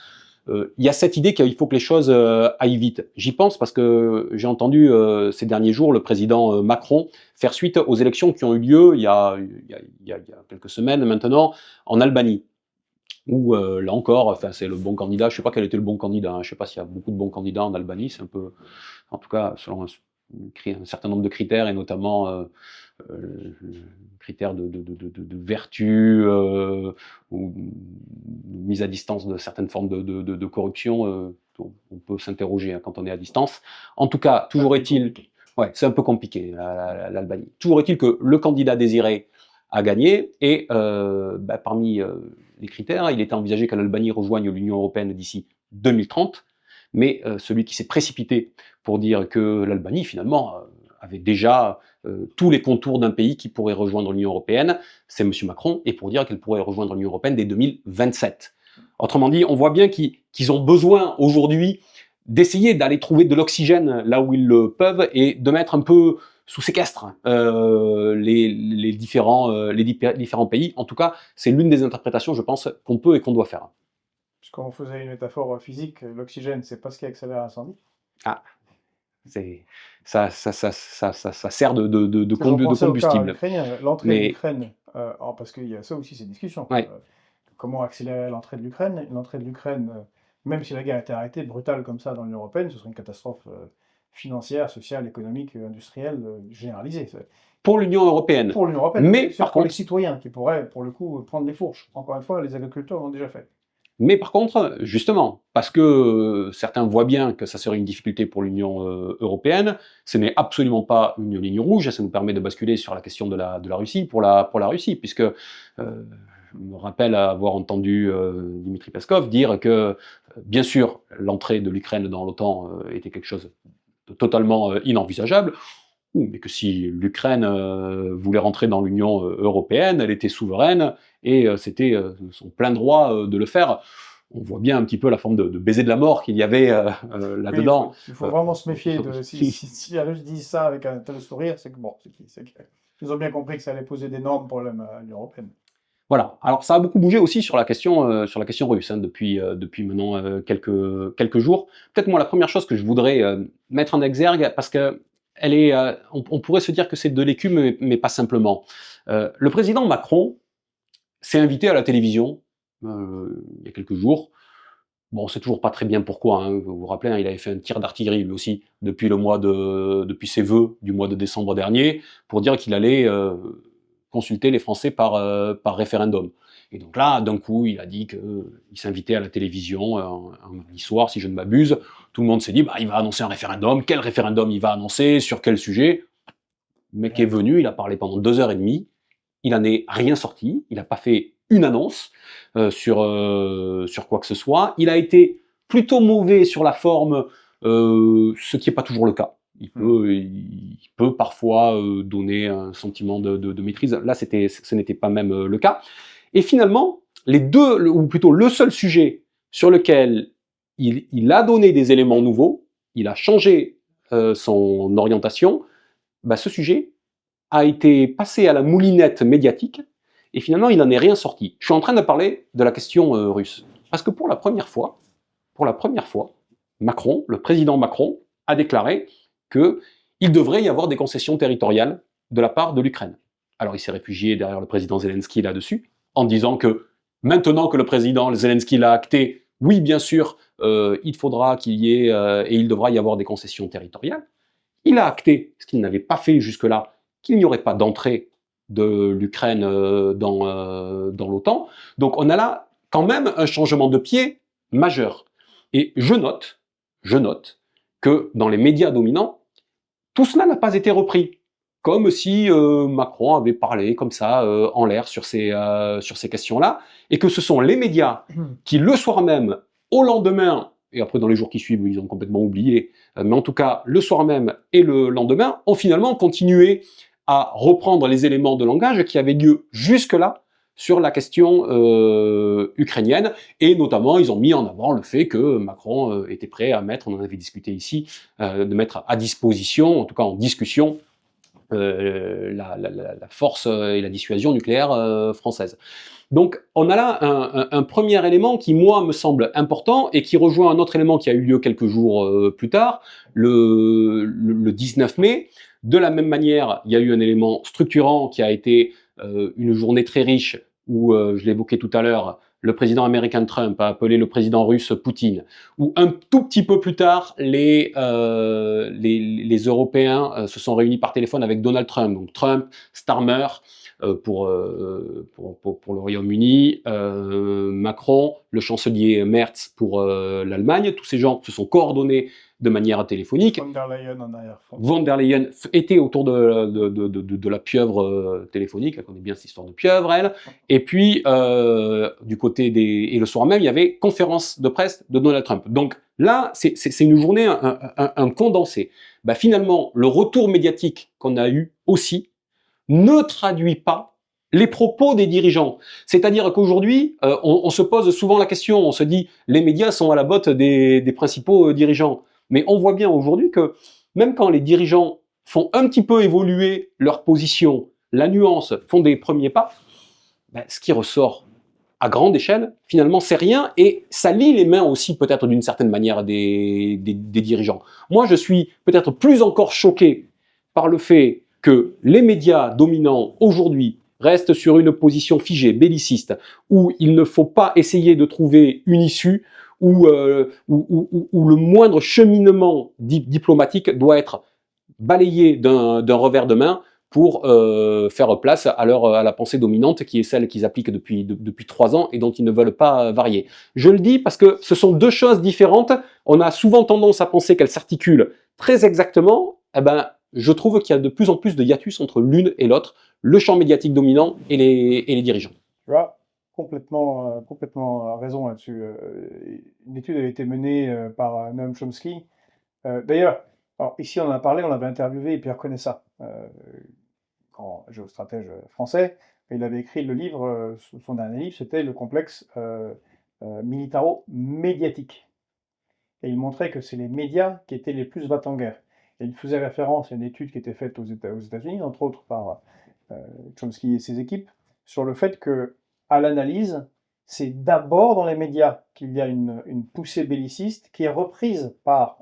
Il y a cette idée qu'il faut que les choses aillent vite. J'y pense parce que j'ai entendu ces derniers jours le président Macron faire suite aux élections qui ont eu lieu il y a quelques semaines maintenant en Albanie. Où là encore, enfin, c'est le bon candidat. Je ne sais pas quel était le bon candidat. Hein. Je ne sais pas s'il y a beaucoup de bons candidats en Albanie. C'est un peu, en tout cas, selon un certain nombre de critères, et notamment critères de vertu ou mise à distance de certaines formes de corruption. On peut s'interroger hein, quand on est à distance. En tout cas, toujours est-il, ouais, c'est un peu compliqué l'Albanie. Toujours est-il que le candidat désiré a gagné et parmi les critères, il était envisagé que l'Albanie rejoigne l'Union européenne d'ici 2030, mais celui qui s'est précipité pour dire que l'Albanie finalement avait déjà tous les contours d'un pays qui pourrait rejoindre l'Union européenne, c'est M. Macron, et pour dire qu'elle pourrait rejoindre l'Union européenne dès 2027. Autrement dit, on voit bien qu'ils ont besoin aujourd'hui d'essayer d'aller trouver de l'oxygène là où ils le peuvent et de mettre un peu sous séquestre les différents pays. En tout cas, c'est l'une des interprétations, je pense, qu'on peut et qu'on doit faire. Puisqu'on faisait une métaphore physique, l'oxygène, c'est pas ce qui accélère l'incendie. Ah, ça sert de combustible. L'entrée de Mais l'Ukraine, parce qu'il y a ça aussi, ces discussions. ouais, Comment accélérer l'entrée de l'Ukraine? L'entrée de l'Ukraine, même si la guerre était arrêtée, brutale comme ça dans l'Union européenne, ce serait une catastrophe financière, sociale, économique, industrielle, généralisée. pour l'Union européenne. Pour l'Union européenne, Mais bien sûr, par pour contre, les citoyens qui pourraient, pour le coup, prendre les fourches. Encore une fois, les agriculteurs l'ont déjà fait. Mais par contre, justement, parce que certains voient bien que ça serait une difficulté pour l'Union européenne, ce n'est absolument pas une ligne rouge, ça nous permet de basculer sur la question de la Russie, pour la Russie, puisque je me rappelle avoir entendu Dmitri Peskov dire que, bien sûr, l'entrée de l'Ukraine dans l'OTAN était quelque chose de totalement inenvisageable, mais que si l'Ukraine voulait rentrer dans l'Union européenne, elle était souveraine et c'était son plein droit de le faire. On voit bien un petit peu la forme de baiser de la mort qu'il y avait là-dedans. Oui, il faut vraiment se méfier. Si les Russes disent ça avec un tel sourire, c'est que bon, ils ont bien compris que ça allait poser d'énormes problèmes à l'Union européenne. Voilà. Alors ça a beaucoup bougé aussi sur la question russe hein, depuis maintenant quelques jours. Peut-être moi la première chose que je voudrais mettre en exergue, parce que on pourrait se dire que c'est de l'écume, mais pas simplement. Le président Macron s'est invité à la télévision il y a quelques jours. Bon, on sait toujours pas très bien pourquoi. Hein. Vous vous rappelez, hein, il avait fait un tir d'artillerie lui aussi depuis ses vœux du mois de décembre dernier pour dire qu'il allait consulter les Français par référendum. Et donc là, d'un coup, il a dit qu'il s'invitait à la télévision un mardi soir, si je ne m'abuse. Tout le monde s'est dit, bah, il va annoncer un référendum. Quel référendum il va annoncer? Sur quel sujet? Le mec est venu, il a parlé pendant 2h30. Il n'en est rien sorti. Il n'a pas fait une annonce sur quoi que ce soit. Il a été plutôt mauvais sur la forme, ce qui n'est pas toujours le cas. Il peut parfois donner un sentiment de maîtrise. Là, ce n'était pas même le cas. Et finalement, ou plutôt le seul sujet sur lequel il a donné des éléments nouveaux, il a changé son orientation, bah, ce sujet a été passé à la moulinette médiatique, et finalement, il n'en est rien sorti. Je suis en train de parler de la question russe. Parce que pour la première fois, Macron, le président Macron, a déclaré qu'il devrait y avoir des concessions territoriales de la part de l'Ukraine. Alors il s'est réfugié derrière le président Zelensky là-dessus, en disant que maintenant que le président Zelensky l'a acté, oui, bien sûr, il faudra qu'il y ait, et il devra y avoir des concessions territoriales. Il a acté, ce qu'il n'avait pas fait jusque-là, qu'il n'y aurait pas d'entrée de l'Ukraine dans l'OTAN. Donc on a là quand même un changement de pied majeur. Et je note que dans les médias dominants, tout cela n'a pas été repris. Comme si Macron avait parlé comme ça en l'air sur ces questions-là, et que ce sont les médias qui, le soir même, au lendemain, et après dans les jours qui suivent, ils ont complètement oublié, mais en tout cas, le soir même et le lendemain, ont finalement continué à reprendre les éléments de langage qui avaient lieu jusque-là sur la question ukrainienne, et notamment ils ont mis en avant le fait que Macron était prêt à mettre, on en avait discuté ici, de mettre à disposition, en tout cas en discussion, la force et la dissuasion nucléaire française. Donc on a là un premier élément qui, moi, me semble important et qui rejoint un autre élément qui a eu lieu quelques jours plus tard, le 19 mai. De la même manière, il y a eu un élément structurant qui a été une journée très riche où, je l'évoquais tout à l'heure, le président américain Trump a appelé le président russe Poutine, où un tout petit peu plus tard, les Européens se sont réunis par téléphone avec Donald Trump. Donc Trump, Starmer, pour le Royaume-Uni, Macron, le chancelier Merz pour l'Allemagne. Tous ces gens se sont coordonnés de manière téléphonique. Von der Leyen en arrière-fond. Von der Leyen était autour de la pieuvre téléphonique, elle connaît bien cette histoire de pieuvre, elle. Et puis, du côté et le soir même, il y avait conférence de presse de Donald Trump. Donc là, c'est une journée, un condensé. Bah, finalement, le retour médiatique qu'on a eu aussi ne traduit pas les propos des dirigeants. C'est-à-dire qu'aujourd'hui, on se pose souvent la question, on se dit, les médias sont à la botte des principaux dirigeants. Mais on voit bien aujourd'hui que même quand les dirigeants font un petit peu évoluer leur position, la nuance, font des premiers pas, ben, ce qui ressort à grande échelle, finalement, c'est rien, et ça lie les mains aussi, peut-être d'une certaine manière, des dirigeants. Moi, je suis peut-être plus encore choqué par le fait que les médias dominants, aujourd'hui, restent sur une position figée, belliciste, où il ne faut pas essayer de trouver une issue, où le moindre cheminement diplomatique doit être balayé d'un revers de main pour faire place à la pensée dominante qui est celle qu'ils appliquent depuis 3 ans et dont ils ne veulent pas varier. Je le dis parce que ce sont deux choses différentes. On a souvent tendance à penser qu'elles s'articulent très exactement. Eh ben, je trouve qu'il y a de plus en plus de hiatus entre l'une et l'autre, le champ médiatique dominant et les dirigeants. Tu as complètement raison là-dessus. Une étude avait été menée par Noam Chomsky. D'ailleurs, alors, ici on en a parlé, on l'avait interviewé Pierre Conessa, grand géostratège français. Il avait écrit le livre, son dernier livre, c'était le complexe militaro-médiatique. Et il montrait que c'est les médias qui étaient les plus va-t-en-guerre. Et il faisait référence à une étude qui était faite aux États-Unis, entre autres par Chomsky et ses équipes, sur le fait que, à l'analyse, c'est d'abord dans les médias qu'il y a une poussée belliciste qui est reprise par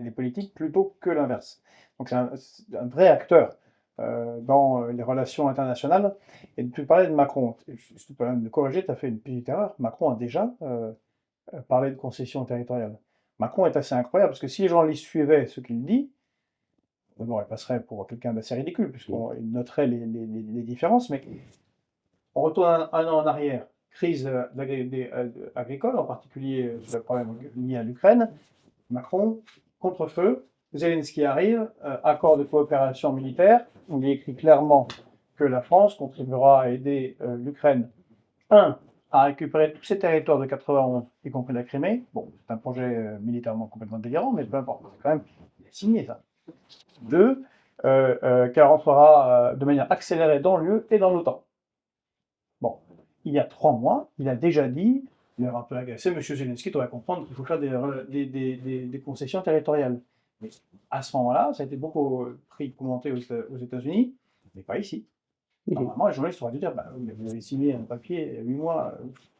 les politiques plutôt que l'inverse. Donc c'est un vrai acteur dans les relations internationales. Et tu parlais de Macron. Je te permets de corriger, tu as fait une petite erreur. Macron a déjà parlé de concession territoriale. Macron est assez incroyable parce que si les gens lui suivaient ce qu'il dit, d'abord il passerait pour quelqu'un d'assez ridicule puisqu'il noterait les différences, mais on retourne un an en arrière. Crise agricole, en particulier sur le problème lié à l'Ukraine. Macron, contre-feu. Zelensky arrive, accord de coopération militaire. On y écrit clairement que la France contribuera à aider l'Ukraine, à récupérer tous ses territoires de 91, y compris la Crimée. Bon, c'est un projet militairement complètement délirant, mais peu importe. C'est quand même signé ça. 2, qu'elle rentrera de manière accélérée dans l'UE et dans l'OTAN. Bon, il y a 3 mois, il a déjà dit, il a un peu agacé, M. Zelensky doit comprendre qu'il faut faire des concessions territoriales. Mais à ce moment-là, ça a été beaucoup commenté aux États-Unis, mais pas ici. Normalement, les journalistes auraient dû dire, bah, vous avez signé un papier il y a 8 mois,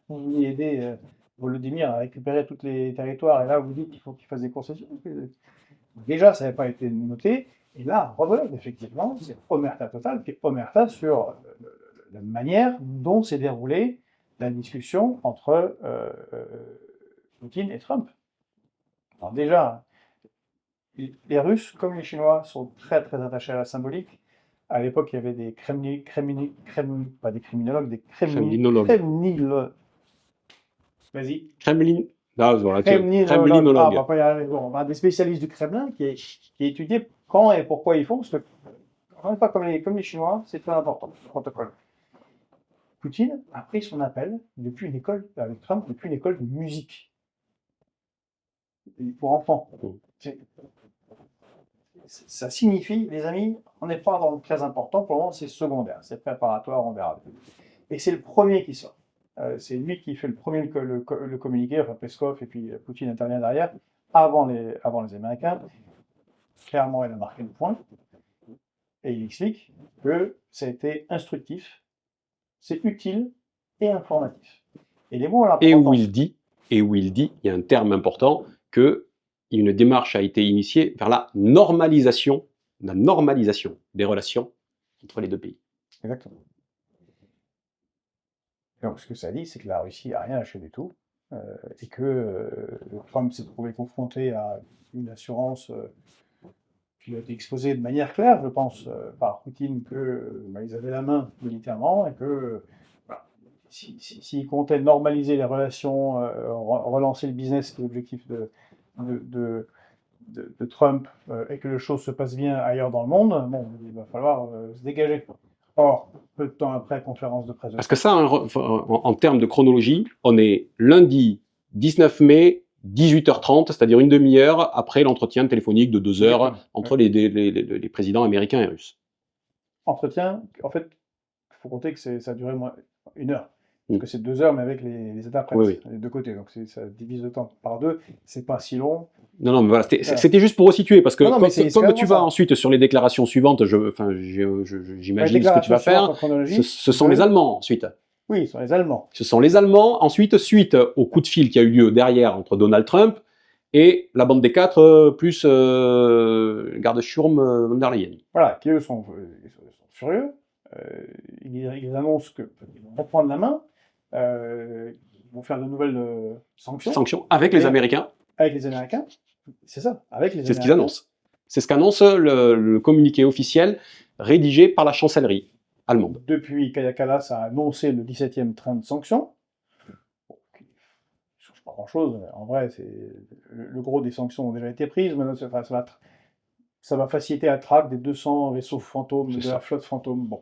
vous vouliez aider Volodymyr à récupérer tous les territoires, et là vous dites qu'il faut qu'il fasse des concessions. Déjà, ça n'avait pas été noté, et là, rebelote, effectivement, c'est omerta totale, puis omerta sur la manière dont s'est déroulée la discussion entre Poutine et Trump. Alors déjà, les Russes, comme les Chinois, sont très très attachés à la symbolique. À l'époque, il y avait des pas des criminologues, des Kremlinologue. Vas-y. Ah, voilà, Kremlinologue. Ah, on va pas y arriver. Bon, on a des spécialistes du Kremlin qui étudient quand et pourquoi ils font, parce que, encore une fois, comme les Chinois, c'est très important, le protocole. Poutine a pris son appel depuis une école, avec Trump, depuis une école de musique. Pour enfants. Ça signifie, les amis, on n'est pas dans le très important, pour le moment c'est secondaire, c'est préparatoire, on verra. Et c'est le premier qui sort. C'est lui qui fait le premier le communiqué, enfin Peskov, et puis Poutine intervient derrière, avant les Américains. Clairement, il a marqué le point, et il explique que ça a été instructif, c'est utile et informatif. Et les mots, là, et où il dit, il y a un terme important, que une démarche a été initiée vers la normalisation des relations entre les deux pays. Exactement. Donc, ce que ça dit, c'est que la Russie n'a rien lâché du tout, et que Trump s'est trouvé confronté à une assurance qui a été exposé de manière claire, je pense, par Poutine, que ils avaient la main militairement et que voilà, s'ils comptaient normaliser les relations, relancer le business, qui est l'objectif de, de, de Trump, et que les choses se passent bien ailleurs dans le monde, bon, il va falloir se dégager. Or, peu de temps après, conférence de presse de Parce que ça, en termes de chronologie, on est lundi 19 mai, 18h30, c'est-à-dire une demi-heure après l'entretien téléphonique de 2 heures entre les présidents américains et russes. Entretien, en fait, il faut compter que ça a duré moins 1 heure. Parce que c'est 2 heures, mais avec les interprètes, les deux côtés. Donc ça divise le temps par 2. C'est pas si long. Non, mais voilà, c'était juste pour resituer, parce que comme tu vas ça. ensuite sur les déclarations suivantes, j'imagine ce que tu vas faire, ce sont les Allemands ensuite. Oui, ce sont les Allemands. Ce sont les Allemands, ensuite, suite au coup de fil qui a eu lieu derrière entre Donald Trump et la bande des quatre, plus Garde-Schurm von der Leyen. Voilà, qui eux sont furieux. Ils annoncent qu'ils vont reprendre la main, ils vont faire de nouvelles sanctions. Sanctions avec les Américains. Avec les Américains, c'est ça, avec les Américains. C'est ce qu'ils annoncent. C'est ce qu'annonce le communiqué officiel rédigé par la chancellerie allemande. Depuis Kaja Kallas a annoncé le 17e train de sanctions, bon, qui ne change pas grand-chose. En vrai, le gros des sanctions ont déjà été prises, mais ça va faciliter la traque des 200 vaisseaux fantômes, de la flotte fantôme. Bon.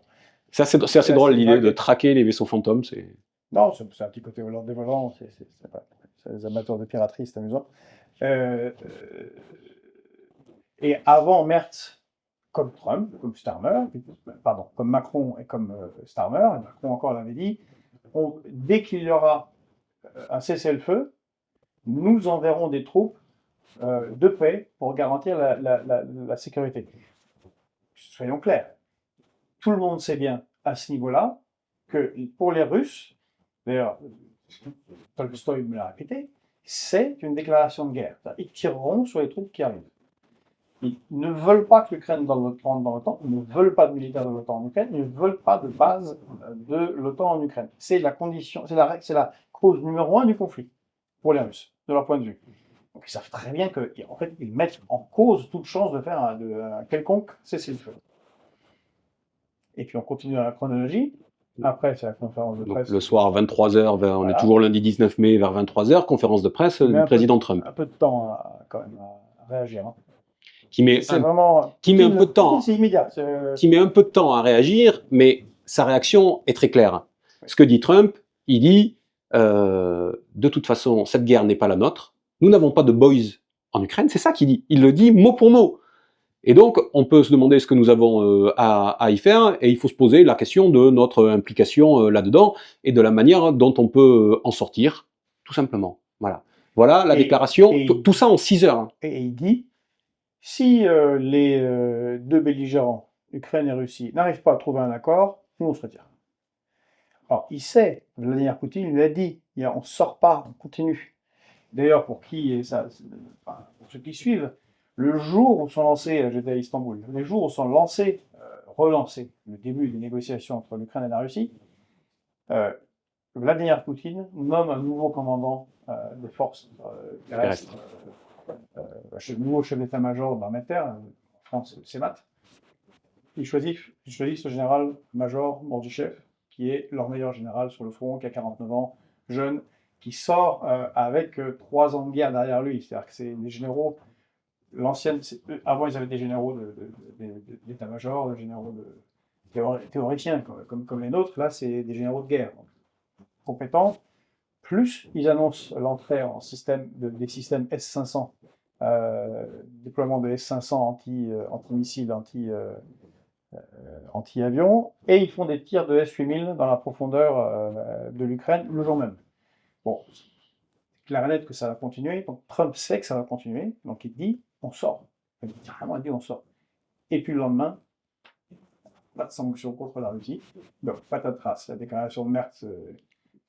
C'est assez drôle l'idée de traquer les vaisseaux fantômes. Non, c'est un petit côté voleur dévolant, c'est les amateurs de piraterie, c'est amusant. Et avant Merz, comme Trump, comme Starmer, pardon, comme Macron et comme Starmer, et Macron encore l'avait dit, dès qu'il y aura un cessez-le-feu, nous enverrons des troupes de paix pour garantir la sécurité. Soyons clairs, tout le monde sait bien à ce niveau-là que pour les Russes, d'ailleurs, Tolstoï me l'a répété, c'est une déclaration de guerre. Ils tireront sur les troupes qui arrivent. Ils ne veulent pas que l'Ukraine rentre dans l'OTAN, ils ne veulent pas de militaires de l'OTAN en Ukraine, ils ne veulent pas de base de l'OTAN en Ukraine. C'est la condition, c'est la cause numéro 1 du conflit pour les Russes, de leur point de vue. Donc ils savent très bien qu'en fait, ils mettent en cause toute chance de faire un quelconque cessez-le-feu. Et puis on continue dans la chronologie. Après, c'est la conférence de presse. Donc, le soir, 23h, on est toujours lundi 19 mai, vers 23h, conférence de presse du président Trump. Un peu de temps quand même à réagir. Hein. Qui met un peu de temps. C'est immédiat. Qui met un peu de temps à réagir, mais sa réaction est très claire. Oui. Ce que dit Trump, il dit de toute façon, cette guerre n'est pas la nôtre. Nous n'avons pas de boys en Ukraine. C'est ça qu'il dit. Il le dit mot pour mot. Et donc, on peut se demander ce que nous avons à y faire, et il faut se poser la question de notre implication là-dedans, et de la manière dont on peut en sortir, tout simplement. Voilà la déclaration, tout ça en 6 heures. Et il dit, si les deux belligérants, Ukraine et Russie, n'arrivent pas à trouver un accord, nous on se retire. Alors, il sait, Vladimir Poutine lui a dit, on ne sort pas, on continue. D'ailleurs, pour ceux qui suivent, le jour où sont lancés, j'étais à Istanbul, les jours où sont relancés le début des négociations entre l'Ukraine et la Russie, Vladimir Poutine nomme un nouveau commandant des forces terrestres, nouveau chef d'état-major de l'armée de terre, en France, c'est CEMAT. Il choisit ce général-major Mordchev, qui est leur meilleur général sur le front, qui a 49 ans, jeune, qui sort avec 3 ans de guerre derrière lui. C'est-à-dire que c'est des généraux. Avant, ils avaient des généraux d'état-major, des généraux théoriciens, comme les nôtres. Là, c'est des généraux de guerre, donc, compétents. Plus, ils annoncent l'entrée en des systèmes S-500, déploiement de S-500 anti-missiles, anti-avions, et ils font des tirs de S-8000 dans la profondeur de l'Ukraine le jour même. Bon, c'est clair et net que ça va continuer, donc Trump sait que ça va continuer, donc il dit on sort. Il dit on sort. Et puis le lendemain, pas de sanctions contre la Russie. Donc patatras, la déclaration de Merz,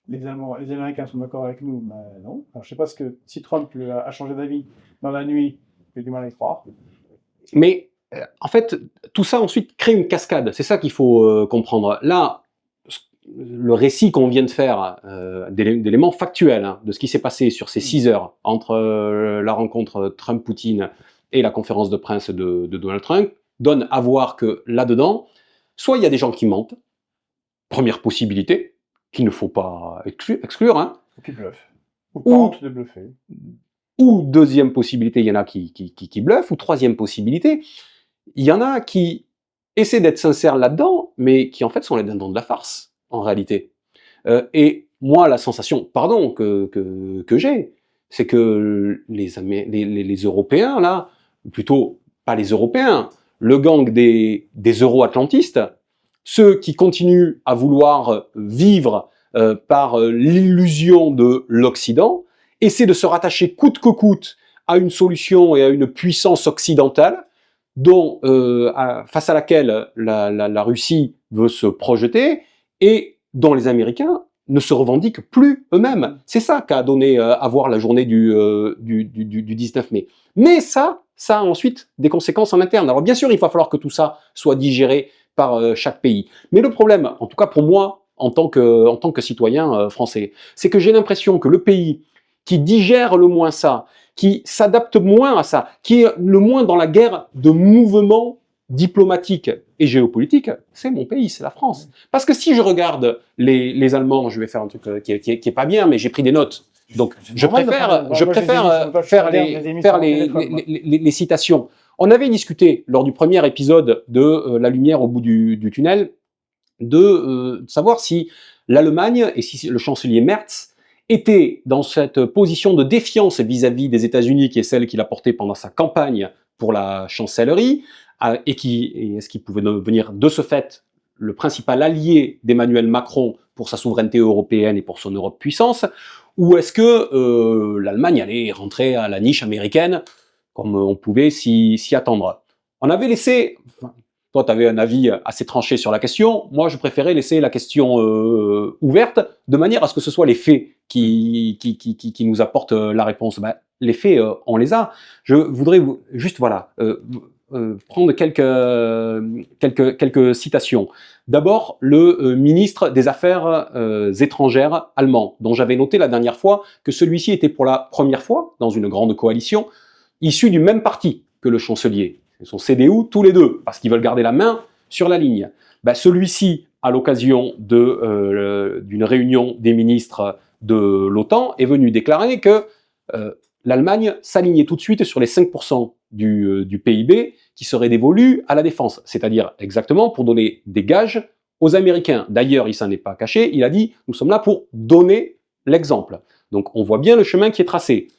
les Américains sont d'accord avec nous, mais non. Alors, je ne sais pas si Trump a changé d'avis dans la nuit, j'ai du mal à y croire. Mais en fait, tout ça ensuite crée une cascade. C'est ça qu'il faut comprendre. Là, le récit qu'on vient de faire d'éléments factuels de ce qui s'est passé sur ces 6 heures entre la rencontre Trump-Poutine et la conférence de presse de Donald Trump donnent à voir que là-dedans, soit il y a des gens qui mentent, première possibilité, qu'il ne faut pas exclure, hein, Ou qui bluffent. Ou ou, tentent de bluffer. ou deuxième possibilité, il y en a qui bluffent, ou troisième possibilité, il y en a qui essaient d'être sincères là-dedans, mais qui en fait sont les dindons de la farce, en réalité. Et moi, la sensation, pardon, que j'ai, c'est que les Européens, là, ou plutôt pas les Européens, le gang des euro-atlantistes, ceux qui continuent à vouloir vivre par l'illusion de l'Occident, essaient de se rattacher coûte que coûte à une solution et à une puissance occidentale, dont, face à laquelle la Russie veut se projeter, et dont les Américains ne se revendiquent plus eux-mêmes. C'est ça qu'a donné à voir la journée du 19 mai. Mais ça a ensuite des conséquences en interne. Alors bien sûr, il va falloir que tout ça soit digéré par chaque pays. Mais le problème, en tout cas pour moi, en tant que citoyen français, c'est que j'ai l'impression que le pays qui digère le moins ça, qui s'adapte moins à ça, qui est le moins dans la guerre de mouvements diplomatiques et géopolitiques, c'est mon pays, c'est la France. Parce que si je regarde les Allemands, je vais faire un truc qui est pas bien, mais j'ai pris des notes. Donc je préfère faire les citations. On avait discuté lors du premier épisode de La lumière au bout du tunnel de savoir si l'Allemagne et si le chancelier Merz était dans cette position de défiance vis-à-vis des États-Unis, qui est celle qu'il a portée pendant sa campagne pour la chancellerie, et est-ce qu'il pouvait devenir de ce fait le principal allié d'Emmanuel Macron pour sa souveraineté européenne et pour son Europe puissance, ou est-ce que l'Allemagne allait rentrer à la niche américaine comme on pouvait s'y attendre. On avait laissé, toi tu avais un avis assez tranché sur la question, moi je préférais laisser la question ouverte, de manière à ce que ce soit les faits qui nous apportent la réponse. Ben, les faits, on les a. Je voudrais juste prendre quelques citations. D'abord, le ministre des Affaires étrangères allemand, dont j'avais noté la dernière fois que celui-ci était pour la première fois dans une grande coalition, issu du même parti que le chancelier. Ils sont CDU tous les deux, parce qu'ils veulent garder la main sur la ligne. Ben, celui-ci, à l'occasion d'une réunion des ministres de l'OTAN, est venu déclarer que l'Allemagne s'alignait tout de suite sur les 5% du PIB qui seraient dévolus à la défense, c'est-à-dire exactement pour donner des gages aux Américains. D'ailleurs, il s'en est pas caché, il a dit « nous sommes là pour donner l'exemple ». Donc on voit bien le chemin qui est tracé.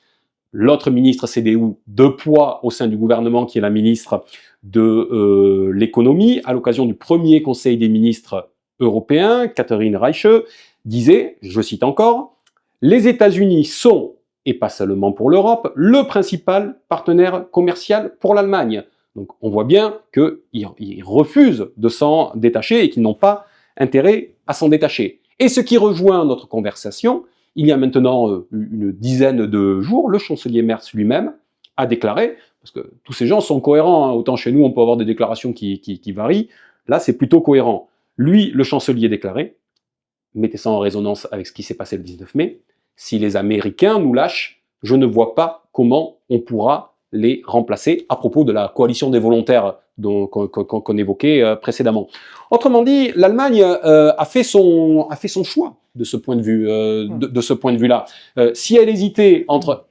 L'autre ministre CDU de poids au sein du gouvernement, qui est la ministre de l'économie, à l'occasion du premier Conseil des ministres européens, Catherine Reiche, disait, je cite encore, « Les États-Unis sont, et pas seulement pour l'Europe, le principal partenaire commercial pour l'Allemagne. » Donc on voit bien qu'ils refusent de s'en détacher et qu'ils n'ont pas intérêt à s'en détacher. Et ce qui rejoint notre conversation, il y a maintenant une dizaine de jours, le chancelier Merz lui-même a déclaré, parce que tous ces gens sont cohérents, hein, autant chez nous on peut avoir des déclarations qui varient, là c'est plutôt cohérent. Lui, le chancelier déclaré, mettez ça en résonance avec ce qui s'est passé le 19 mai, si les Américains nous lâchent, je ne vois pas comment on pourra les remplacer, à propos de la coalition des volontaires qu'on évoquait précédemment. Autrement dit, l'Allemagne a fait son choix de ce point de vue, de ce point de vue-là. Si elle hésitait entre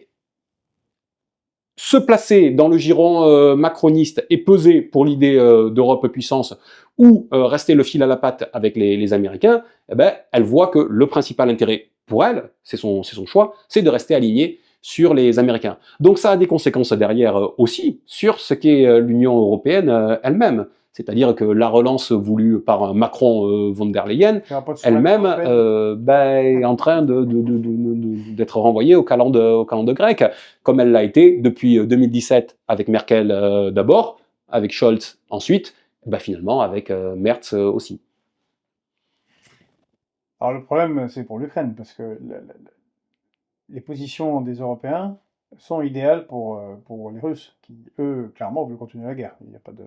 se placer dans le giron macroniste et peser pour l'idée d'Europe puissance, ou rester le fil à la patte avec les Américains, eh ben, elle voit que le principal intérêt pour elle, c'est son choix, c'est de rester alignée sur les Américains. Donc ça a des conséquences derrière aussi sur ce qu'est l'Union européenne elle-même. C'est-à-dire que la relance voulue par Macron von der Leyen, elle-même est en train d'être renvoyée au calende grec, comme elle l'a été depuis 2017 avec Merkel d'abord, avec Scholz ensuite, finalement avec Merz aussi. Alors le problème, c'est pour l'Ukraine, parce que les positions des Européens sont idéales pour les Russes, qui, eux, clairement, veulent continuer la guerre. Il n'y a pas de...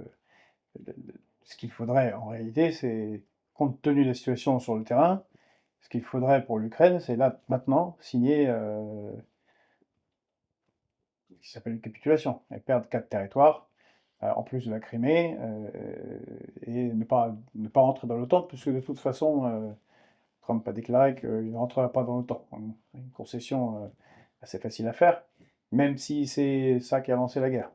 Ce qu'il faudrait, en réalité, c'est, compte tenu de la situation sur le terrain, ce qu'il faudrait pour l'Ukraine, c'est là, maintenant, signer qui s'appelle une capitulation. Elles perdent 4 territoires, en plus de la Crimée, et ne pas rentrer dans l'OTAN, puisque de toute façon, Trump a déclaré qu'il ne rentrera pas dans l'OTAN. Une concession assez facile à faire, même si c'est ça qui a lancé la guerre.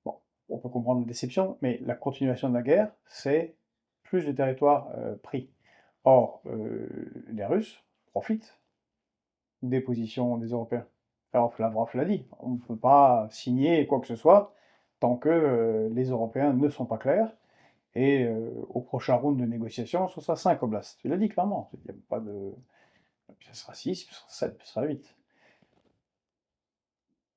Bon, on peut comprendre la déception, mais la continuation de la guerre, c'est plus de territoires pris. Or, les Russes profitent des positions des Européens. Alors, Lavrov l'a dit, on ne peut pas signer quoi que ce soit tant que les Européens ne sont pas clairs, et au prochain round de négociation, ce sera 5 oblasts. Il l'a dit clairement, il n'y a pas de... Puis ça sera 6, puis ça sera 7, puis ça sera 8.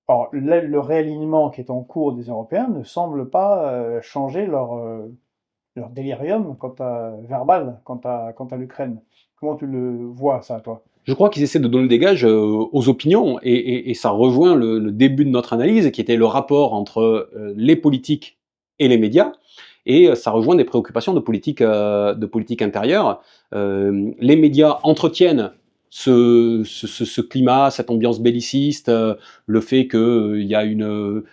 Or, le réalignement qui est en cours des Européens ne semble pas changer leur délirium verbal quant à l'Ukraine. Comment tu le vois, ça, toi? Je crois qu'ils essaient de donner des gages aux opinions, et ça rejoint le début de notre analyse, qui était le rapport entre les politiques et les médias, et ça rejoint des préoccupations de politique intérieure. Les médias entretiennent ce climat, cette ambiance belliciste, le fait qu'il y a une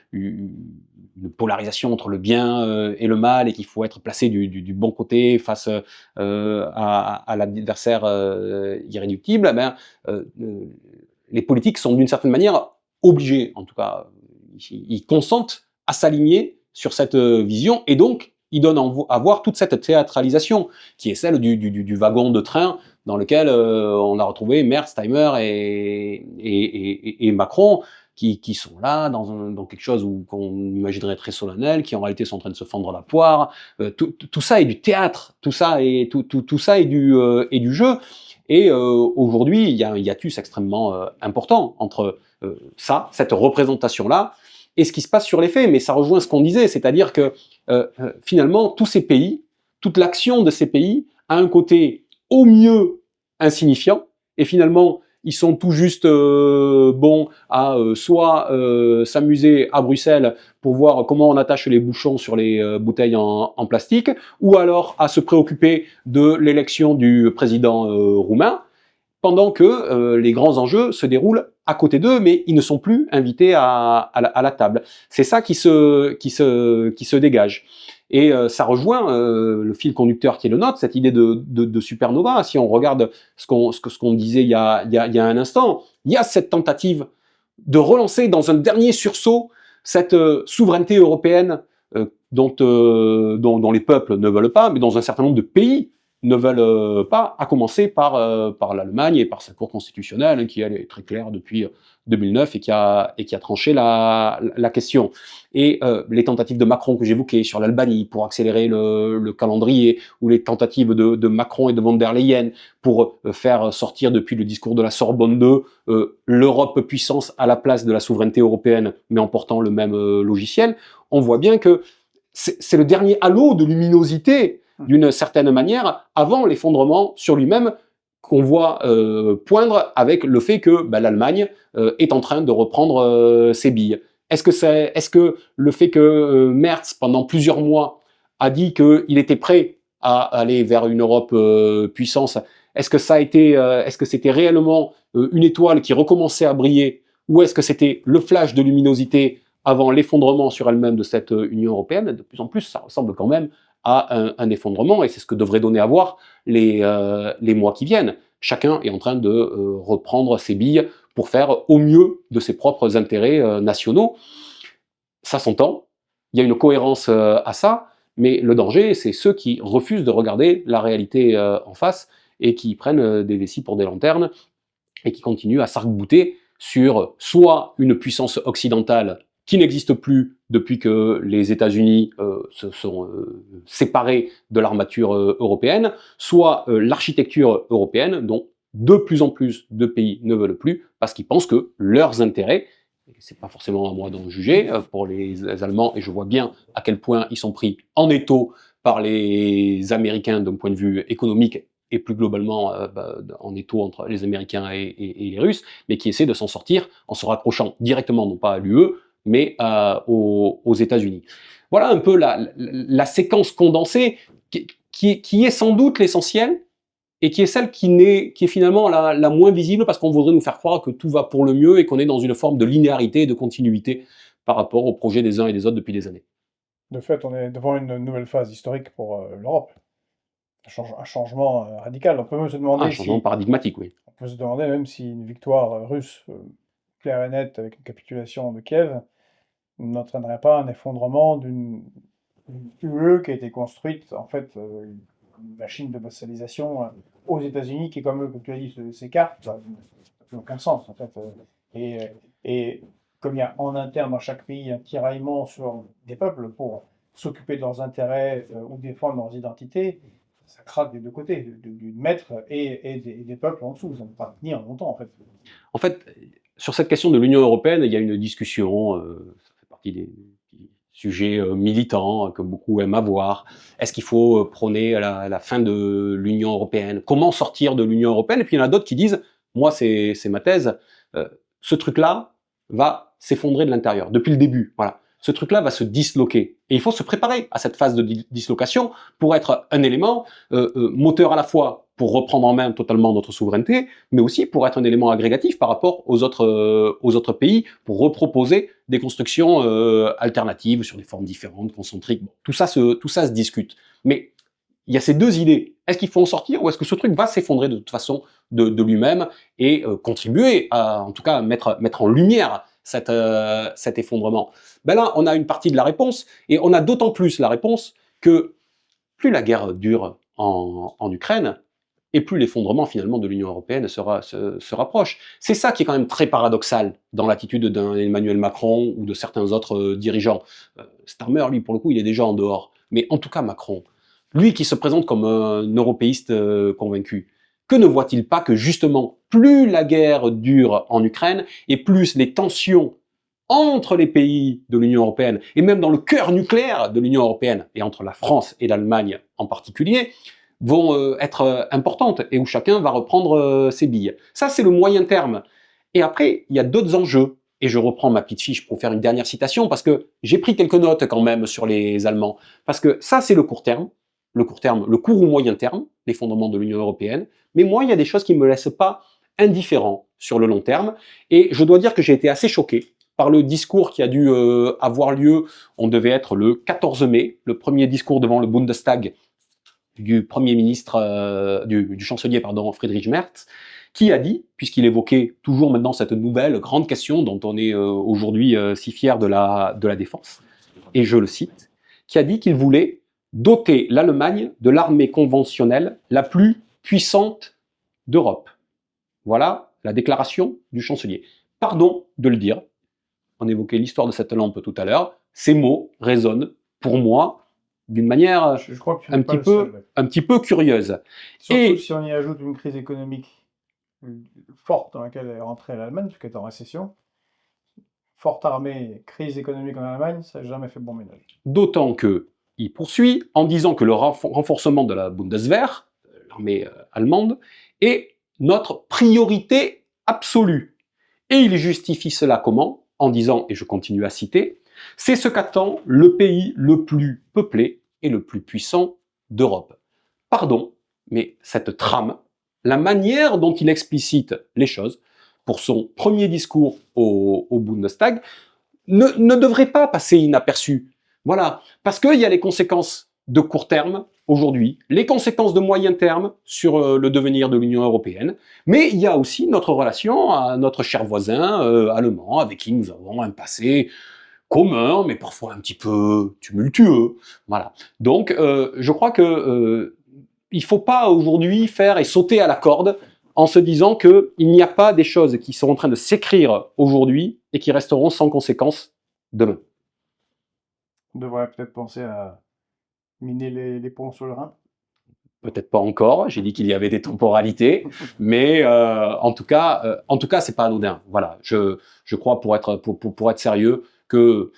polarisation entre le bien et le mal, et qu'il faut être placé du bon côté face à l'adversaire irréductible. Les politiques sont d'une certaine manière obligés, en tout cas, ils consentent à s'aligner sur cette vision, et donc ils donnent à voir toute cette théâtralisation qui est celle du wagon de train dans lequel on a retrouvé Merz, Steinmeier et Macron, qui sont là dans quelque chose qu'on imaginerait très solennel, qui en réalité sont en train de se fendre la poire. Tout ça est du théâtre, tout ça est du jeu. Et aujourd'hui, il y a un hiatus extrêmement important entre cette représentation-là, et ce qui se passe sur les faits. Mais ça rejoint ce qu'on disait, c'est-à-dire que finalement, tous ces pays, toute l'action de ces pays a un côté au mieux insignifiant, et finalement, ils sont tout juste bons à soit s'amuser à Bruxelles pour voir comment on attache les bouchons sur les bouteilles en plastique, ou alors à se préoccuper de l'élection du président roumain, pendant que les grands enjeux se déroulent à côté d'eux, mais ils ne sont plus invités à la table. C'est ça qui se dégage. Et ça rejoint le fil conducteur qui est le nôtre, cette idée de supernova. Si on regarde ce qu'on disait il y a un instant, il y a cette tentative de relancer dans un dernier sursaut cette souveraineté européenne dont les peuples ne veulent pas, mais dont un certain nombre de pays ne veulent pas, à commencer par l'Allemagne et par sa Cour constitutionnelle, qui elle est très claire depuis 2009 et qui a tranché la question. Et les tentatives de Macron que j'évoquais sur l'Albanie pour accélérer le calendrier, ou les tentatives de Macron et de von der Leyen pour faire sortir depuis le discours de la Sorbonne 2 l'Europe puissance à la place de la souveraineté européenne, mais en portant le même logiciel, on voit bien que c'est le dernier halo de luminosité, d'une certaine manière, avant l'effondrement sur lui-même qu'on voit poindre avec le fait que l'Allemagne est en train de reprendre ses billes. Est-ce que le fait que Merz, pendant plusieurs mois, a dit qu'il était prêt à aller vers une Europe puissance, est-ce que c'était réellement une étoile qui recommençait à briller, ou est-ce que c'était le flash de luminosité avant l'effondrement sur elle-même de cette Union européenne? De plus en plus, ça ressemble quand même à un effondrement, et c'est ce que devraient donner à voir les mois qui viennent. Chacun est en train de reprendre ses billes pour faire au mieux de ses propres intérêts nationaux. Ça s'entend, il y a une cohérence à ça, mais le danger, c'est ceux qui refusent de regarder la réalité en face, et qui prennent des vessies pour des lanternes, et qui continuent à s'arc-bouter sur soit une puissance occidentale qui n'existe plus depuis que les États-Unis se sont séparés de l'armature européenne, soit l'architecture européenne, dont de plus en plus de pays ne veulent plus, parce qu'ils pensent que leurs intérêts, et c'est pas forcément à moi d'en juger, pour les Allemands, et je vois bien à quel point ils sont pris en étau par les Américains d'un point de vue économique, et plus globalement en étau entre les Américains et les Russes, mais qui essaient de s'en sortir en se raccrochant directement, non pas à l'UE, mais aux États-Unis. Voilà un peu la séquence condensée qui est sans doute l'essentiel, et qui est celle qui est finalement la moins visible, parce qu'on voudrait nous faire croire que tout va pour le mieux et qu'on est dans une forme de linéarité et de continuité par rapport au projet des uns et des autres depuis des années. De fait, on est devant une nouvelle phase historique pour l'Europe. Un changement radical. On peut même se Ah, un demander changement si, paradigmatique, oui. on peut se demander même si une victoire russe claire et nette avec une capitulation de Kiev n'entraînerait pas un effondrement d'une UE qui a été construite, en fait, une machine de vassalisation aux États-Unis qui, comme tu as dit, s'écarte. Ça n'a plus aucun sens, en fait. Et comme il y a en interne dans chaque pays un tiraillement sur des peuples pour s'occuper de leurs intérêts ou défendre leurs identités, ça craque des deux côtés, du maître et des peuples en dessous. Ça ne peut pas tenir longtemps, en fait. En fait, sur cette question de l'Union européenne, il y a une discussion, ça fait partie des sujets militants que beaucoup aiment avoir. Est-ce qu'il faut prôner la fin de l'Union européenne? Comment sortir de l'Union européenne? Et puis il y en a d'autres qui disent, moi c'est ma thèse, ce truc-là va s'effondrer de l'intérieur, depuis le début. Voilà. Ce truc-là va se disloquer. Et il faut se préparer à cette phase de dislocation pour être un élément moteur à la fois pour reprendre en main totalement notre souveraineté, mais aussi pour être un élément agrégatif par rapport aux autres pays, pour reproposer des constructions alternatives sur des formes différentes, concentriques. Bon, tout ça se discute. Mais il y a ces deux idées. Est-ce qu'il faut en sortir ou est-ce que ce truc va s'effondrer de toute façon de lui-même et contribuer à, en tout cas, mettre en lumière cet effondrement? Ben là, on a une partie de la réponse et on a d'autant plus la réponse que plus la guerre dure en Ukraine, et plus l'effondrement finalement de l'Union européenne se rapproche. C'est ça qui est quand même très paradoxal dans l'attitude d'un Emmanuel Macron ou de certains autres dirigeants. Starmer, lui, pour le coup, il est déjà en dehors. Mais en tout cas, Macron, lui qui se présente comme un européiste convaincu, que ne voit-il pas que justement, plus la guerre dure en Ukraine, et plus les tensions entre les pays de l'Union européenne, et même dans le cœur nucléaire de l'Union européenne, et entre la France et l'Allemagne en particulier, vont être importantes et où chacun va reprendre ses billes. Ça, c'est le moyen terme. Et après, il y a d'autres enjeux. Et je reprends ma petite fiche pour faire une dernière citation, parce que j'ai pris quelques notes quand même sur les Allemands. Parce que ça, c'est le court terme, le court ou moyen terme, l'effondrement de l'Union européenne. Mais moi, il y a des choses qui ne me laissent pas indifférent sur le long terme. Et je dois dire que j'ai été assez choqué par le discours qui a dû avoir lieu. On devait être le 14 mai, le premier discours devant le Bundestag du Premier ministre, du chancelier pardon, Friedrich Merz, qui a dit, puisqu'il évoquait toujours maintenant cette nouvelle grande question dont on est aujourd'hui si fier de la défense, et je le cite, qui a dit qu'il voulait doter l'Allemagne de l'armée conventionnelle la plus puissante d'Europe. Voilà la déclaration du chancelier. Pardon de le dire, on évoquait l'histoire de cette lampe tout à l'heure, ces mots résonnent pour moi d'une manière Je crois que tu un n'es pas petit, le peu, seul. un petit peu curieuse. Surtout Et si on y ajoute une crise économique forte dans laquelle est rentrée l'Allemagne, puisqu'elle est en récession. Forte armée, crise économique en Allemagne, ça n'a jamais fait bon ménage. d'autant qu'il poursuit en disant que le renforcement de la Bundeswehr, l'armée allemande, est notre priorité absolue. Et il justifie cela comment? En disant, et je continue à citer, c'est ce qu'attend le pays le plus peuplé et le plus puissant d'Europe. Pardon, mais cette trame, la manière dont il explicite les choses, pour son premier discours au Bundestag, ne devrait pas passer inaperçu. Voilà, parce qu'il y a les conséquences de court terme aujourd'hui, les conséquences de moyen terme sur le devenir de l'Union européenne, mais il y a aussi notre relation à notre cher voisin allemand, avec qui nous avons un passé commun, mais parfois un petit peu tumultueux. Voilà. Donc, je crois que il ne faut pas aujourd'hui faire et sauter à la corde en se disant qu'il n'y a pas des choses qui sont en train de s'écrire aujourd'hui et qui resteront sans conséquence demain. On devrait peut-être penser à miner les ponts sur le Rhin. Peut-être pas encore, j'ai dit qu'il y avait des temporalités, mais en tout cas, c'est pas anodin. Voilà, je crois pour être sérieux que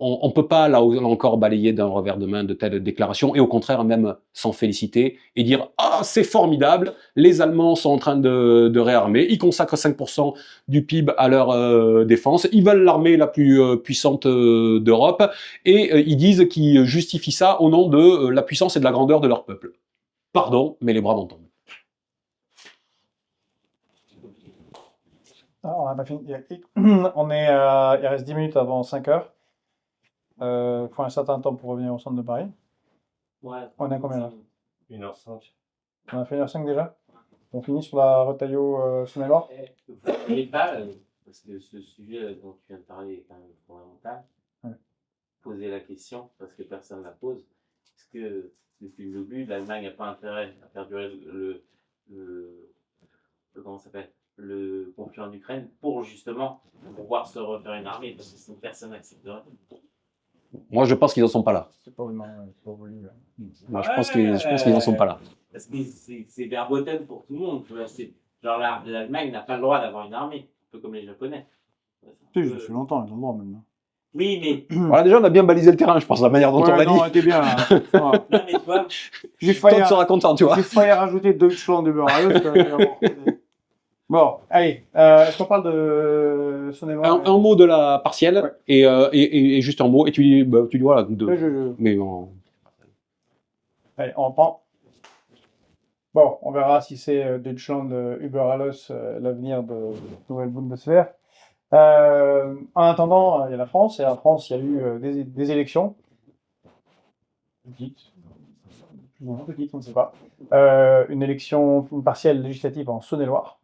on ne peut pas là encore balayer d'un revers de main de telles déclarations et au contraire même s'en féliciter et dire ah c'est formidable, les Allemands sont en train de réarmer, ils consacrent 5% du PIB à leur défense, ils veulent l'armée la plus puissante d'Europe et ils disent qu'ils justifient ça au nom de la puissance et de la grandeur de leur peuple. Pardon, mais les bras m'en tombent. Ah, on n'a pas fini. On est, il reste 10 minutes avant 5 heures. Il faut un certain temps pour revenir au centre de Paris. Ouais. On est à combien là? 1h05. On a fait 1h05 déjà? On finit sur la Retailleau Saône-et-Loire? Vous ne pas, parce que ce sujet dont tu viens de parler est quand même fondamental. Ouais. Poser la question, parce que personne ne la pose. Est-ce que depuis le début, l'Allemagne n'a pas intérêt à perdurer comment ça s'appelle, le conflit en Ukraine pour justement pouvoir se refaire une armée, parce que sinon personne n'accepterait. Moi, je pense qu'ils n'en sont pas là. C'est pas vraiment c'est pas voulu. Moi, je pense qu'ils n'en sont pas là. Parce que c'est verboten pour tout le monde. Tu vois, genre l'Allemagne n'a pas le droit d'avoir une armée, un peu comme les Japonais. Si, je suis longtemps, ils ont le droit maintenant. Oui, mais. Voilà, déjà, on a bien balisé le terrain, je pense, la manière dont on l'a dit. Non, t'es bien là. Non, mais tu vois, J'ai failli, Todd sera content, tu vois. j'ai failli rajouter Deutschland de Beurre. Bon, allez, est-ce qu'on parle de Saône-et-Loire? Un mot de la partielle, Ouais. et juste un mot, et tu dis voilà, mais Allez, on prend. Bon, on verra si c'est Deutschland, Über alles, l'avenir de nouvelle Bundeswehr. En attendant, il y a la France, et en France, il y a eu des élections. Petites. Non, petites, on ne sait pas. Une élection partielle législative en Saône-et-Loire.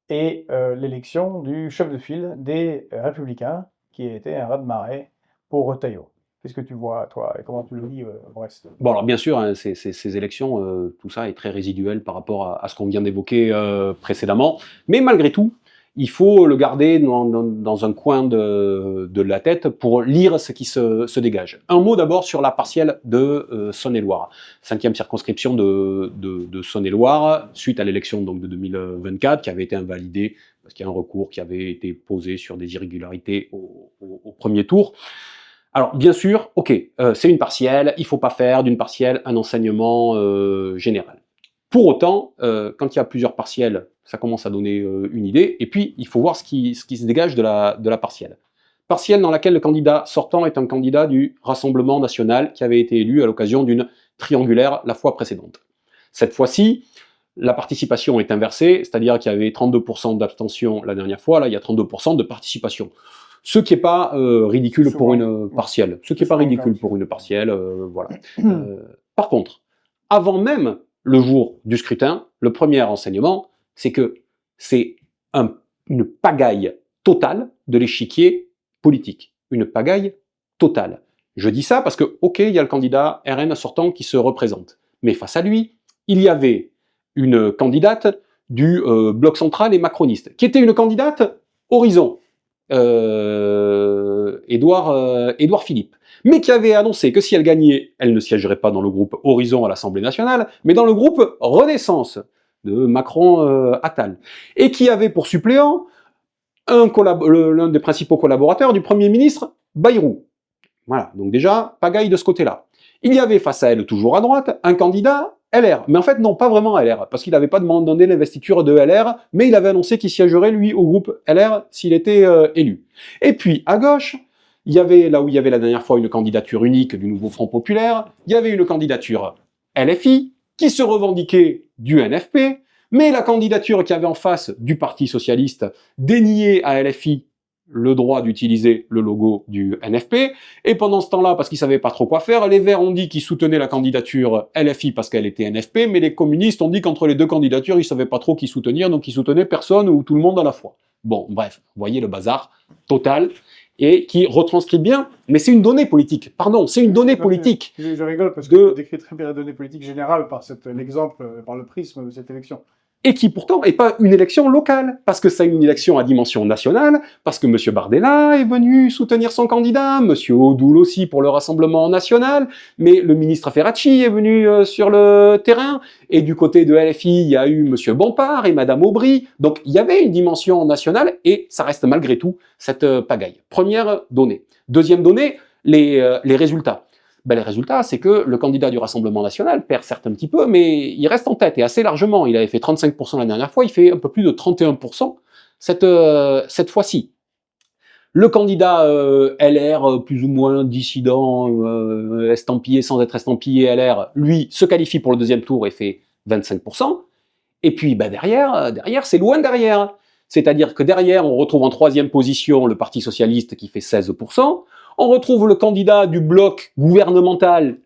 Et l'élection du chef de file des Républicains, qui était un raz-de-marée pour Retailleau. Qu'est-ce que tu vois, toi, et comment tu le lis, Brest? bon, alors bien sûr, hein, ces élections, tout ça est très résiduel par rapport à ce qu'on vient d'évoquer précédemment, mais malgré tout, il faut le garder dans un coin de la tête pour lire ce qui se dégage. Un mot d'abord sur la partielle de Saône-et-Loire, 5e circonscription de Saône-et-Loire, suite à l'élection donc de 2024, qui avait été invalidée parce qu'il y a un recours qui avait été posé sur des irrégularités au premier tour. Alors, bien sûr, ok, c'est une partielle, il ne faut pas faire d'une partielle un enseignement général. Pour autant, quand il y a plusieurs partielles, ça commence à donner une idée, et puis il faut voir ce qui se dégage de la partielle. Partielle dans laquelle le candidat sortant est un candidat du Rassemblement national qui avait été élu à l'occasion d'une triangulaire la fois précédente. Cette fois-ci, la participation est inversée, c'est-à-dire qu'il y avait 32% d'abstention la dernière fois, là il y a 32% de participation. Ce qui n'est pas ridicule pour une partielle. Ce qui n'est pas ridicule pour une partielle, voilà. Par contre, avant même le jour du scrutin, le premier renseignement, c'est que c'est une pagaille totale de l'échiquier politique. Une pagaille totale. Je dis ça parce que, ok, il y a le candidat RN sortant qui se représente. Mais face à lui, il y avait une candidate du bloc central et macroniste, qui était une candidate Horizon. Édouard Philippe, mais qui avait annoncé que si elle gagnait, elle ne siégerait pas dans le groupe Horizon à l'Assemblée nationale, mais dans le groupe Renaissance de Macron-Attal, et qui avait pour suppléant l'un des principaux collaborateurs du Premier ministre, Bayrou. Voilà, donc déjà, pagaille de ce côté-là. Il y avait face à elle, toujours à droite, un candidat LR. Mais en fait, non, pas vraiment LR, parce qu'il n'avait pas demandé l'investiture de LR, mais il avait annoncé qu'il siégerait, lui, au groupe LR s'il était élu. Et puis, à gauche, il y avait, là où il y avait la dernière fois une candidature unique du nouveau Front Populaire, il y avait une candidature LFI, qui se revendiquait du NFP, mais la candidature qu'il y avait en face du Parti Socialiste déniait à LFI le droit d'utiliser le logo du NFP, et pendant ce temps-là, parce qu'ils savaient pas trop quoi faire, les Verts ont dit qu'ils soutenaient la candidature LFI parce qu'elle était NFP, mais les communistes ont dit qu'entre les deux candidatures, ils savaient pas trop qui soutenir, donc ils soutenaient personne ou tout le monde à la fois. Bon, bref, vous voyez le bazar total, et qui retranscrit bien, mais c'est une donnée politique, pardon, c'est une donnée politique. Je rigole parce que tu décris très bien la donnée politique générale par l'exemple, par le prisme de cette élection. Et qui pourtant n'est pas une élection locale, parce que c'est une élection à dimension nationale, parce que M. Bardella est venu soutenir son candidat, M. Odoul aussi pour le Rassemblement national, mais le ministre Ferracci est venu sur le terrain, et du côté de LFI, il y a eu M. Bompard et Mme Aubry, donc il y avait une dimension nationale, et ça reste malgré tout cette pagaille. Première donnée. Deuxième donnée, les résultats. Ben, les résultats, c'est que le candidat du Rassemblement national perd certes un petit peu, mais il reste en tête, et assez largement. Il avait fait 35% la dernière fois, il fait un peu plus de 31% cette fois-ci. Le candidat LR, plus ou moins dissident, estampillé sans être estampillé LR, lui, se qualifie pour le deuxième tour et fait 25%. Et puis ben derrière, c'est loin derrière. C'est-à-dire que derrière, on retrouve en troisième position le Parti socialiste qui fait 16%, on retrouve le candidat du bloc gouvernemental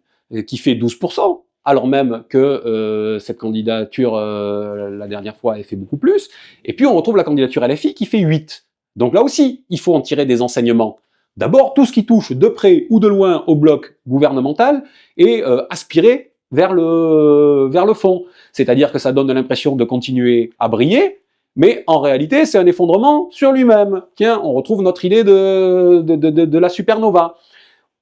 qui fait 12%, alors même que cette candidature, la dernière fois, elle fait beaucoup plus, et puis on retrouve la candidature LFI qui fait 8%. Donc là aussi, il faut en tirer des enseignements. D'abord, tout ce qui touche de près ou de loin au bloc gouvernemental est aspiré vers le fond. C'est-à-dire que ça donne l'impression de continuer à briller, mais en réalité, c'est un effondrement sur lui-même. Tiens, on retrouve notre idée de la supernova.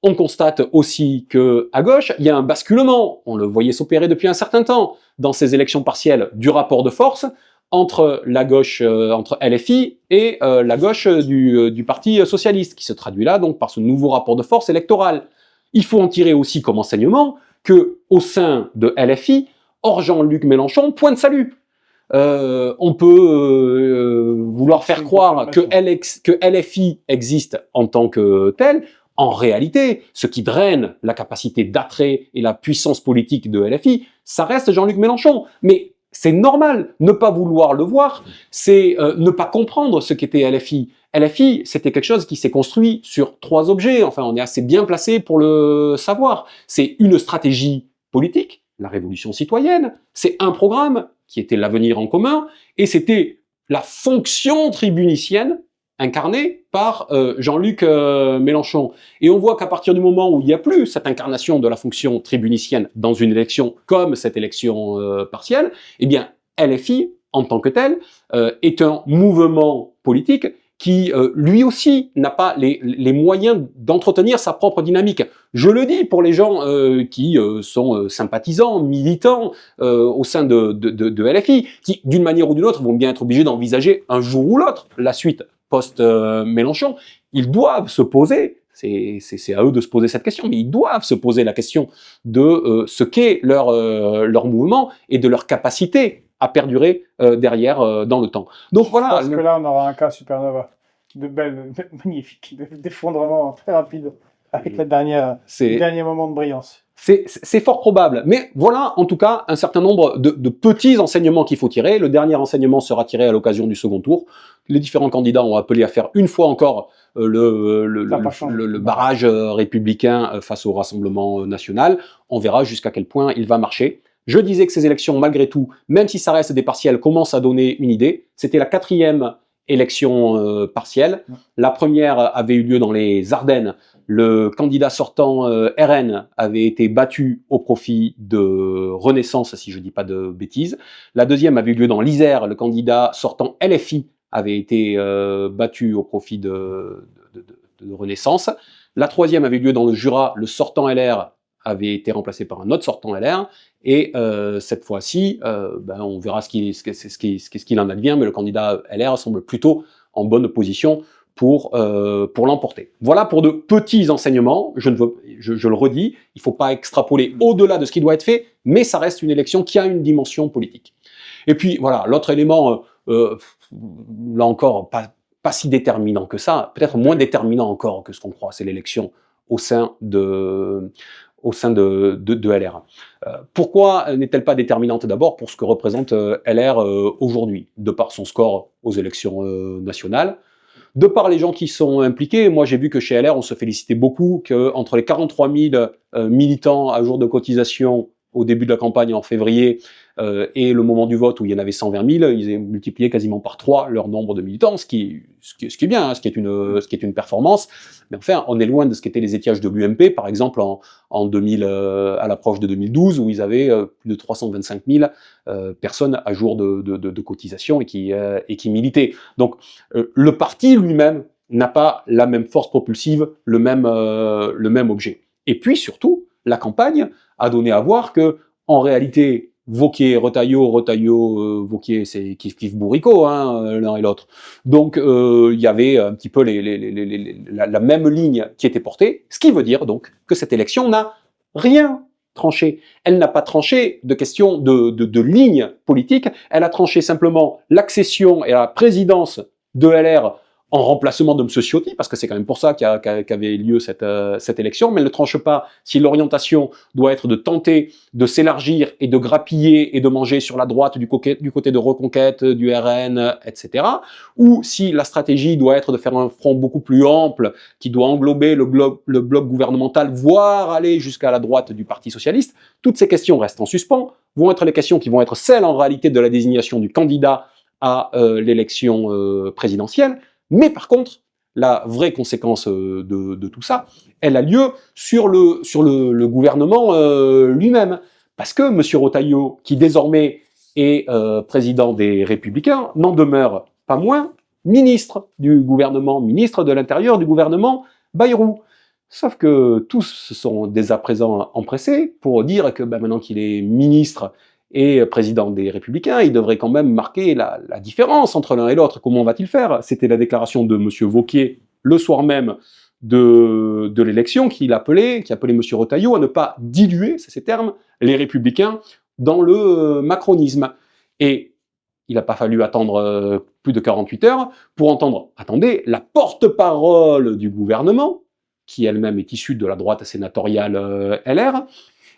On constate aussi que à gauche, il y a un basculement, on le voyait s'opérer depuis un certain temps, dans ces élections partielles du rapport de force, entre la gauche, entre LFI et la gauche du Parti socialiste, qui se traduit là donc par ce nouveau rapport de force électoral. Il faut en tirer aussi comme enseignement que au sein de LFI, hors Jean-Luc Mélenchon, point de salut. On peut vouloir faire croire que LFI existe en tant que tel. En réalité, ce qui draine la capacité d'attrait et la puissance politique de LFI, ça reste Jean-Luc Mélenchon. Mais c'est normal, ne pas vouloir le voir, c'est ne pas comprendre ce qu'était LFI. LFI, c'était quelque chose qui s'est construit sur 3 objets, enfin on est assez bien placé pour le savoir. C'est une stratégie politique, la révolution citoyenne, c'est un programme qui était l'avenir en commun, et c'était la fonction tribunicienne incarnée par Jean-Luc Mélenchon. Et on voit qu'à partir du moment où il n'y a plus cette incarnation de la fonction tribunicienne dans une élection comme cette élection partielle, eh bien LFI, en tant que tel, est un mouvement politique qui, lui aussi, n'a pas les moyens d'entretenir sa propre dynamique. Je le dis pour les gens qui sont sympathisants, militants au sein de LFI, qui, d'une manière ou d'une autre, vont bien être obligés d'envisager un jour ou l'autre la suite post-Mélenchon. Ils doivent se poser, c'est à eux de se poser cette question, mais ils doivent se poser la question de ce qu'est leur mouvement et de leur capacité à perdurer derrière dans le temps. Donc voilà. Parce que là, on aura un cas supernova magnifique, d'effondrement très rapide avec le dernier moment de brillance. C'est fort probable, mais voilà en tout cas un certain nombre de petits enseignements qu'il faut tirer. Le dernier enseignement sera tiré à l'occasion du second tour. Les différents candidats ont appelé à faire une fois encore le barrage républicain face au Rassemblement national. On verra jusqu'à quel point il va marcher. Je disais que ces élections, malgré tout, même si ça reste des partielles, commencent à donner une idée. C'était la 4e élection partielle. La première avait eu lieu dans les Ardennes. Le candidat sortant RN avait été battu au profit de Renaissance, si je ne dis pas de bêtises. La deuxième avait eu lieu dans l'Isère. Le candidat sortant LFI avait été battu au profit de Renaissance. La troisième avait eu lieu dans le Jura. Le sortant LR avait été remplacé par un autre sortant LR, et cette fois-ci, on verra ce qu'il en advient, mais le candidat LR semble plutôt en bonne position pour l'emporter. Voilà pour de petits enseignements, je le redis, il ne faut pas extrapoler au-delà de ce qui doit être fait, mais ça reste une élection qui a une dimension politique. Et puis voilà, l'autre élément, là encore, pas si déterminant que ça, peut-être moins déterminant encore que ce qu'on croit, c'est l'élection au sein de LR. Pourquoi n'est-elle pas déterminante? D'abord pour ce que représente LR aujourd'hui, de par son score aux élections nationales, de par les gens qui sont impliqués. Moi j'ai vu que chez LR on se félicitait beaucoup qu'entre les 43 000 militants à jour de cotisation au début de la campagne en février et le moment du vote où il y en avait 120 000, ils ont multiplié quasiment par 3 leur nombre de militants, ce qui est bien, hein, ce qui est une performance. Mais enfin, on est loin de ce qu'étaient les étiages de l'UMP, par exemple en 2000, à l'approche de 2012, où ils avaient plus de 325 000 personnes à jour de cotisation et qui militaient. Donc le parti lui-même n'a pas la même force propulsive, le même objet. Et puis surtout, la campagne a donné à voir que, en réalité, Wauquiez, Retailleau, Wauquiez, c'est kiff bourricot, hein, l'un et l'autre. Donc, il y avait un petit peu la même ligne qui était portée, ce qui veut dire donc que cette élection n'a rien tranché. Elle n'a pas tranché de question de ligne politique, elle a tranché simplement l'accession et la présidence de LR en remplacement de M. Ciotti, parce que c'est quand même pour ça qu'avait lieu cette élection, mais elle ne tranche pas si l'orientation doit être de tenter de s'élargir et de grappiller et de manger sur la droite du côté de Reconquête, du RN, etc., ou si la stratégie doit être de faire un front beaucoup plus ample, qui doit englober le bloc gouvernemental, voire aller jusqu'à la droite du Parti socialiste. Toutes ces questions restent en suspens, vont être les questions qui vont être celles en réalité de la désignation du candidat à l'élection présidentielle. Mais par contre, la vraie conséquence de tout ça, elle a lieu sur le gouvernement lui-même. Parce que M. Retailleau, qui désormais est président des Républicains, n'en demeure pas moins ministre du gouvernement, ministre de l'Intérieur du gouvernement Bayrou. Sauf que tous se sont dès à présent empressés pour dire que maintenant qu'il est ministre et président des Républicains, il devrait quand même marquer la différence entre l'un et l'autre. Comment va-t-il faire? C'était la déclaration de M. Wauquiez le soir même de l'élection qui appelait M. Retailleau à ne pas diluer, c'est ces termes, les Républicains dans le macronisme. Et il n'a pas fallu attendre plus de 48 heures pour entendre, attendez, la porte-parole du gouvernement, qui elle-même est issue de la droite sénatoriale LR,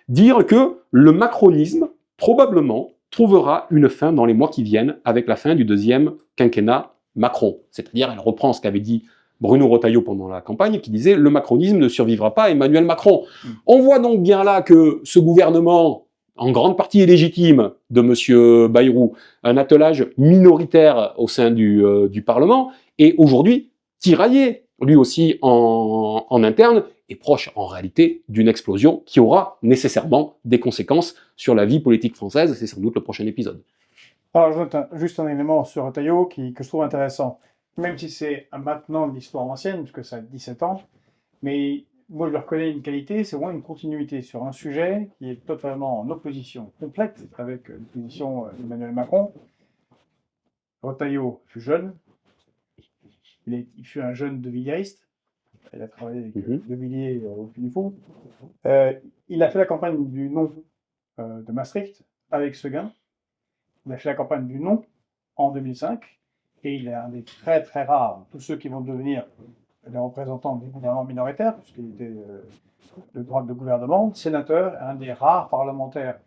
dire que le macronisme, probablement, trouvera une fin dans les mois qui viennent avec la fin du deuxième quinquennat Macron. C'est-à-dire, elle reprend ce qu'avait dit Bruno Retailleau pendant la campagne, qui disait « le macronisme ne survivra pas à Emmanuel Macron ». On voit donc bien là que ce gouvernement, en grande partie illégitime, de M. Bayrou, un attelage minoritaire au sein du Parlement, est aujourd'hui tiraillé, lui aussi en interne, est proche en réalité d'une explosion qui aura nécessairement des conséquences sur la vie politique française. C'est sans doute le prochain épisode. Alors, je note juste un élément sur Retailleau que je trouve intéressant, même si c'est maintenant de l'histoire ancienne, puisque ça a 17 ans, mais moi je lui reconnais une qualité, c'est vraiment une continuité sur un sujet qui est totalement en opposition complète avec l'opposition d'Emmanuel Macron. Retailleau fut jeune, il fut un jeune de Villiers. Il a travaillé avec De Villiers au Puy du Fou. Il a fait la campagne du non de Maastricht avec Seguin. Il a fait la campagne du non en 2005. Et il est un des très très rares, tous ceux qui vont devenir les représentants des gouvernements minoritaires, puisqu'il était de droite de gouvernement, sénateur, un des rares parlementaires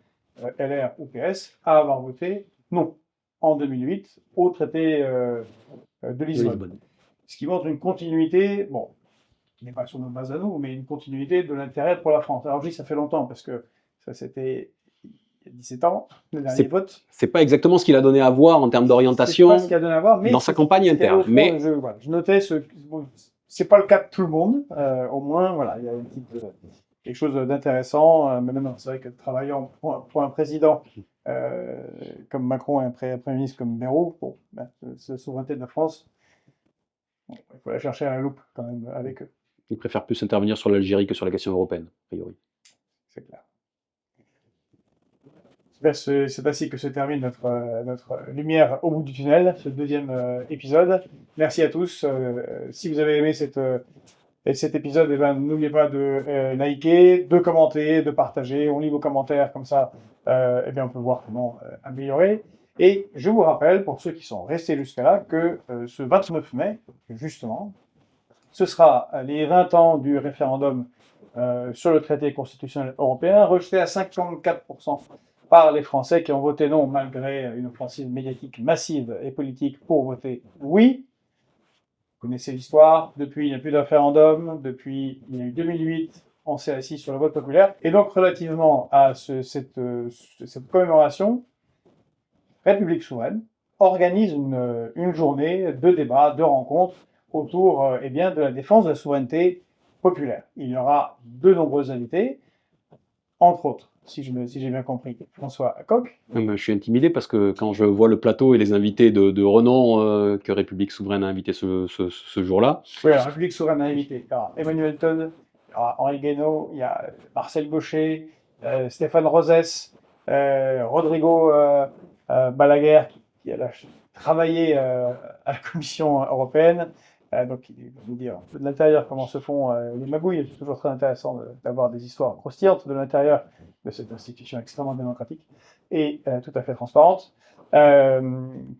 LR ou PS à avoir voté non en 2008 au traité de Lisbonne. Ce qui montre une continuité, bon, qui n'est pas sur nos bases à nous, mais une continuité de l'intérêt pour la France. Alors je dis ça fait longtemps, parce que ça c'était il y a 17 ans, le dernier vote. C'est pas exactement ce qu'il a donné à voir en termes d'orientation dans sa campagne interne. Mais je notais c'est pas le cas de tout le monde, au moins voilà, il y a quelque chose d'intéressant, mais même c'est vrai que travaillant pour un président comme Macron et un Premier ministre comme Bayrou, bon, la souveraineté de la France, bon, il faut la chercher à la loupe quand même avec eux. Il préfère plus intervenir sur l'Algérie que sur la question européenne, a priori. C'est clair. C'est ainsi que se termine notre lumière au bout du tunnel, ce deuxième épisode. Merci à tous. Si vous avez aimé cet épisode, eh ben, n'oubliez pas de liker, de commenter, de partager. On lit vos commentaires, comme ça eh bien, on peut voir comment améliorer. Et je vous rappelle, pour ceux qui sont restés jusqu'à là, que ce 29 mai, justement, ce sera les 20 ans du référendum sur le traité constitutionnel européen, rejeté à 54% par les Français qui ont voté non, malgré une offensive médiatique massive et politique pour voter oui. Vous connaissez l'histoire, depuis il n'y a plus de référendum, depuis il y a eu 2008, on s'est assis sur le vote populaire. Et donc, relativement à cette commémoration, République souveraine organise une journée de débat, de rencontres autour eh bien, de la défense de la souveraineté populaire. Il y aura de nombreux invités, entre autres, si j'ai bien compris, François Coq. Je suis intimidé parce que quand je vois le plateau et les invités de renom que République souveraine a invité ce jour-là. Oui, alors République souveraine a invité. Il y aura Emmanuel Todd, il y aura Henri Guénaud, il y a Marcel Gaucher, Stéphane Rosès, Rodrigo Balaguer, qui a travaillé à la Commission européenne. Donc, il va nous dire un peu de l'intérieur comment se font les magouilles. C'est toujours très intéressant d'avoir des histoires croustillantes de l'intérieur de cette institution extrêmement démocratique et tout à fait transparente.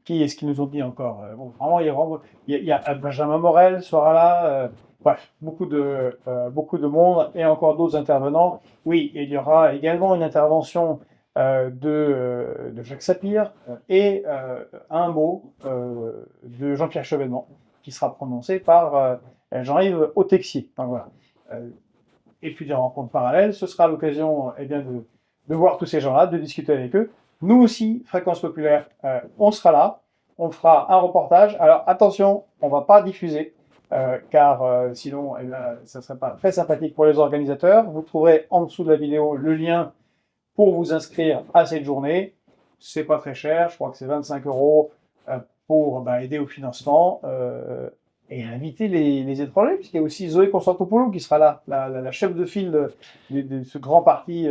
Qui est-ce qu'ils nous ont dit encore? Bon, vraiment, il y a Benjamin Morel sera là. Bref, beaucoup de monde et encore d'autres intervenants. Oui, il y aura également une intervention de Jacques Sapir et un mot de Jean-Pierre Chevènement qui sera prononcé par Jean-Yves Autexier. Donc voilà. Et puis des rencontres parallèles, ce sera l'occasion eh bien, de voir tous ces gens-là, de discuter avec eux. Nous aussi, Fréquence Populaire, on sera là, on fera un reportage. Alors attention, on ne va pas diffuser, car sinon, eh bien, ça ne serait pas très sympathique pour les organisateurs. Vous trouverez en dessous de la vidéo le lien pour vous inscrire à cette journée. C'est pas très cher, je crois que c'est 25 € pour aider au financement et inviter les étrangers, puisqu'il y a aussi Zoé Constantopoulou qui sera là, la chef de file de ce grand parti,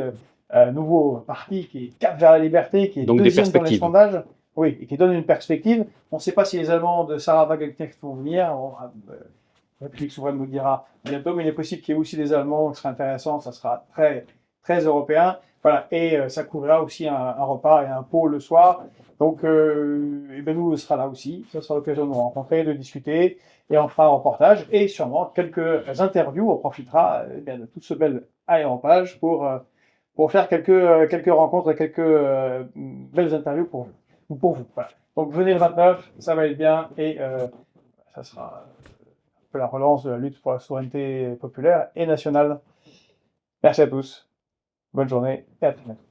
nouveau parti qui est Cap vers la liberté, qui est Donc des deuxième dans les perspectives. sondages, oui, et qui donne une perspective. On ne sait pas si les Allemands de Sarah Wagenknecht vont venir. République souveraine nous dira bientôt, mais il est possible qu'il y ait aussi des Allemands qui seraient intéressants. Ça sera très, très européen. Voilà, et ça couvrira aussi un repas et un pot le soir. Donc, eh ben nous, on sera là aussi. Ça sera l'occasion de nous rencontrer, de discuter, et on fera un reportage et sûrement quelques interviews. On profitera eh bien, de tout ce bel aéropage pour faire quelques rencontres et quelques belles interviews pour vous. Voilà. Donc, venez le 29, ça va être bien, et ça sera un peu la relance de la lutte pour la souveraineté populaire et nationale. Merci à tous. Bonne journée et à très bientôt.